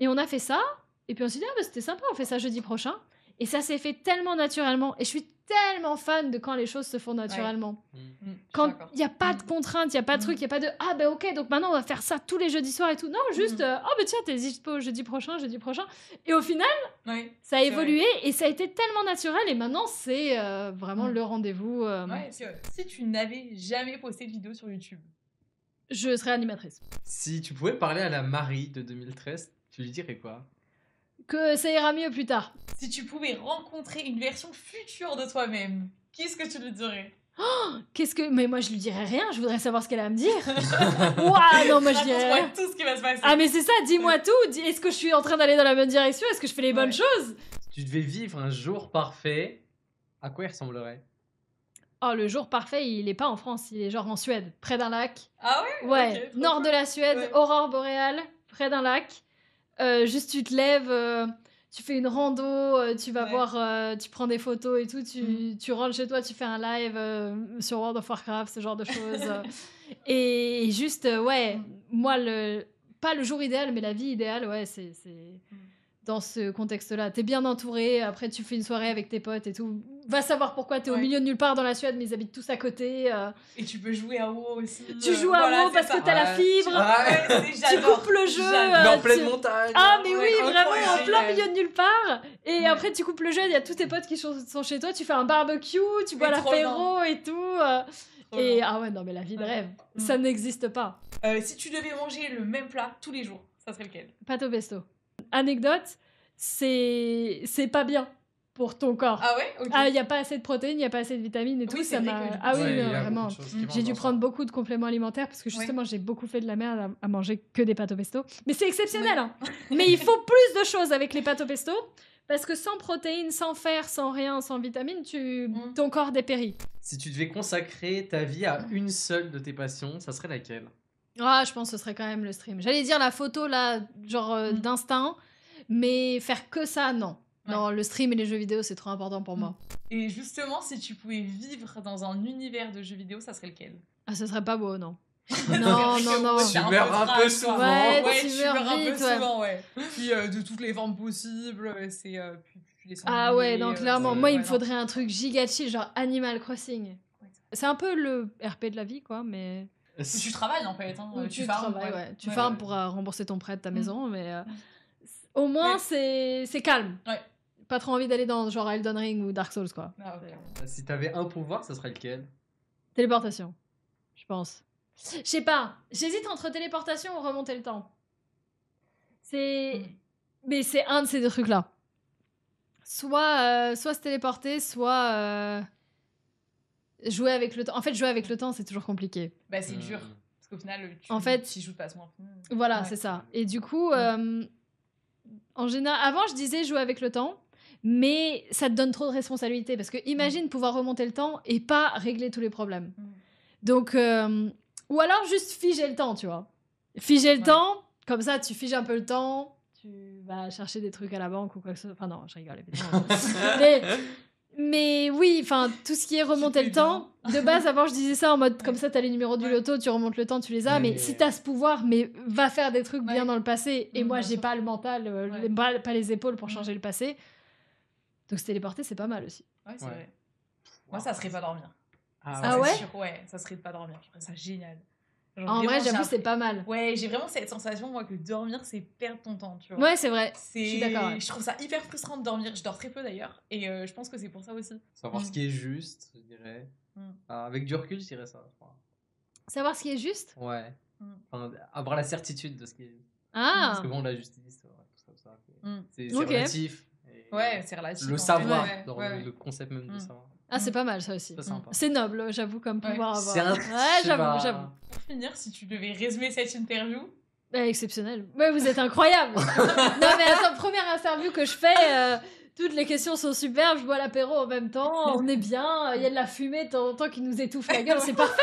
on a fait ça. Et puis on s'est dit, c'était sympa, on fait ça jeudi prochain. Et ça s'est fait tellement naturellement. Et je suis tellement fan de quand les choses se font naturellement. Quand il n'y a pas de contraintes, il n'y a pas de truc, il n'y a pas de « Ah, ben ok, donc maintenant on va faire ça tous les jeudis soirs et tout. » Non, juste « Oh, ben tiens, t'es dispo jeudi prochain. » Et au final, ça a évolué et ça a été tellement naturel. Et maintenant, c'est vraiment le rendez-vous. Si tu n'avais jamais posté de vidéo sur YouTube, je serais animatrice. Si tu pouvais parler à la Marie de 2013, tu lui dirais quoi? Que ça ira mieux plus tard. Si tu pouvais rencontrer une version future de toi-même, qu'est-ce que tu lui dirais? Mais moi je lui dirais rien, je voudrais savoir ce qu'elle a à me dire. Ouah, non, moi je dirais rien. Tout ce qui va se passer. Ah mais c'est ça, dis-moi tout. Est-ce que je suis en train d'aller dans la bonne direction? Est-ce que je fais les bonnes choses? Tu devais vivre un jour parfait, à quoi il ressemblerait? Oh, le jour parfait, il est pas en France, il est genre en Suède, près d'un lac. Ah ouais? Ouais, okay, nord de la Suède, aurore boréale, près d'un lac. Juste tu te lèves, tu fais une rando, tu vas voir, tu prends des photos et tout, tu rentres chez toi, tu fais un live sur World of Warcraft, ce genre de choses. Et juste, moi, pas le jour idéal, mais la vie idéale, c'est dans ce contexte-là. T'es bien entouré, après tu fais une soirée avec tes potes et tout. Va savoir pourquoi t'es au milieu de nulle part dans la Suède, mais ils habitent tous à côté. Et tu peux jouer à WoW aussi. Tu joues à WoW parce que t'as la fibre. Tu coupes le jeu. Mais en pleine montagne. Ah, mais oui, vraiment, en plein milieu de nulle part. Et après, tu coupes le jeu, il y a tous tes potes qui sont chez toi, tu fais un barbecue, tu bois l'apéro et tout. Et non, mais la vie de rêve, ça n'existe pas. Si tu devais manger le même plat tous les jours, ça serait lequel? Pâte au pesto. Anecdote, c'est pas bien. pour ton corps. Ah ouais, ok. Ah, il n'y a pas assez de protéines, il n'y a pas assez de vitamines et tout. Ça m'a... Ah oui, ouais, vraiment. J'ai dû prendre beaucoup de compléments alimentaires parce que justement, j'ai beaucoup fait de la merde à manger que des pâtes au pesto. Mais c'est exceptionnel, hein. Mais il faut plus de choses avec les pâtes au pesto parce que sans protéines, sans fer, sans rien, sans vitamines, ton corps dépérit. Si tu devais consacrer ta vie à une seule de tes passions, ça serait laquelle? Ah, je pense que ce serait quand même le stream. J'allais dire la photo, là, genre d'instinct, mais faire que ça, non. Ouais. Non, le stream et les jeux vidéo, c'est trop important pour moi. Et justement, si tu pouvais vivre dans un univers de jeux vidéo, ça serait lequel? Ah, ce serait pas beau, non. Non. Tu meurs un peu souvent. Ouais, tu meurs un peu souvent, ouais. Puis de toutes les formes possibles, c'est... puis les ah ouais, non, clairement. Moi, il me faudrait un truc giga chill, genre Animal Crossing. Ouais. C'est un peu le RP de la vie, quoi, mais... Tu travailles, en fait. Hein. Tu travailles, ouais. Tu farmes pour rembourser ton prêt de ta maison, mais... Au moins, c'est calme. Ouais. Pas trop envie d'aller dans genre Elden Ring ou Dark Souls, quoi. Ah, okay. Si t'avais un pouvoir, ça serait lequel? Téléportation, je pense. Je sais pas. J'hésite entre téléportation ou remonter le temps. Mais c'est un de ces deux trucs-là. Soit se téléporter, soit jouer avec le temps. En fait, jouer avec le temps, c'est toujours compliqué. Bah, c'est dur. Parce qu'au final, tu joues de façon infinie. Voilà, c'est ça. Et du coup, en général, avant, je disais jouer avec le temps, mais ça te donne trop de responsabilités. Parce que imagine pouvoir remonter le temps et pas régler tous les problèmes. Donc, ou alors juste figer le temps, tu vois. Figer le temps, comme ça, tu figes un peu le temps, tu vas chercher des trucs à la banque ou quoi que ce soit. Enfin, non, je rigole, évidemment. mais oui, enfin, tout ce qui est remonter le temps, de base, avant, je disais ça en mode, comme ça, t'as les numéros du loto, tu remontes le temps, tu les as, mais si t'as ce pouvoir, mais va faire des trucs bien dans le passé. Et moi, j'ai pas le mental, pas les épaules pour changer le passé. Donc, se téléporter, c'est pas mal aussi. Ouais, c'est vrai. Moi, ça serait pas dormir. Ah ouais? Ouais, ça serait de pas dormir. Je trouve ça génial. Genre, en vrai, j'avoue, c'est pas mal. Ouais, j'ai vraiment cette sensation, moi, que dormir, c'est perdre ton temps, tu vois. Ouais, c'est vrai. Je suis d'accord. Je trouve ça hyper frustrant de dormir. Je dors très peu, d'ailleurs. Et je pense que c'est pour ça aussi. Savoir ce qui est juste, je dirais. Avec du recul, je dirais ça, je crois. Savoir ce qui est juste? Ouais. Enfin, avoir la certitude de ce qui est juste. Ah. Parce que bon, la justice, tout ça. C'est relatif. Ouais, c'est relatif. Le savoir, dans le concept même de savoir. Ah, c'est pas mal, ça aussi. C'est noble, j'avoue, comme pouvoir avoir. J'avoue. Pour finir, si tu devais résumer cette interview... Exceptionnel. Ouais, vous êtes incroyable. Non, mais attends, première interview que je fais, toutes les questions sont superbes, je bois l'apéro en même temps, on est bien, il y a de la fumée de temps en temps qui nous étouffe la gueule, c'est parfait.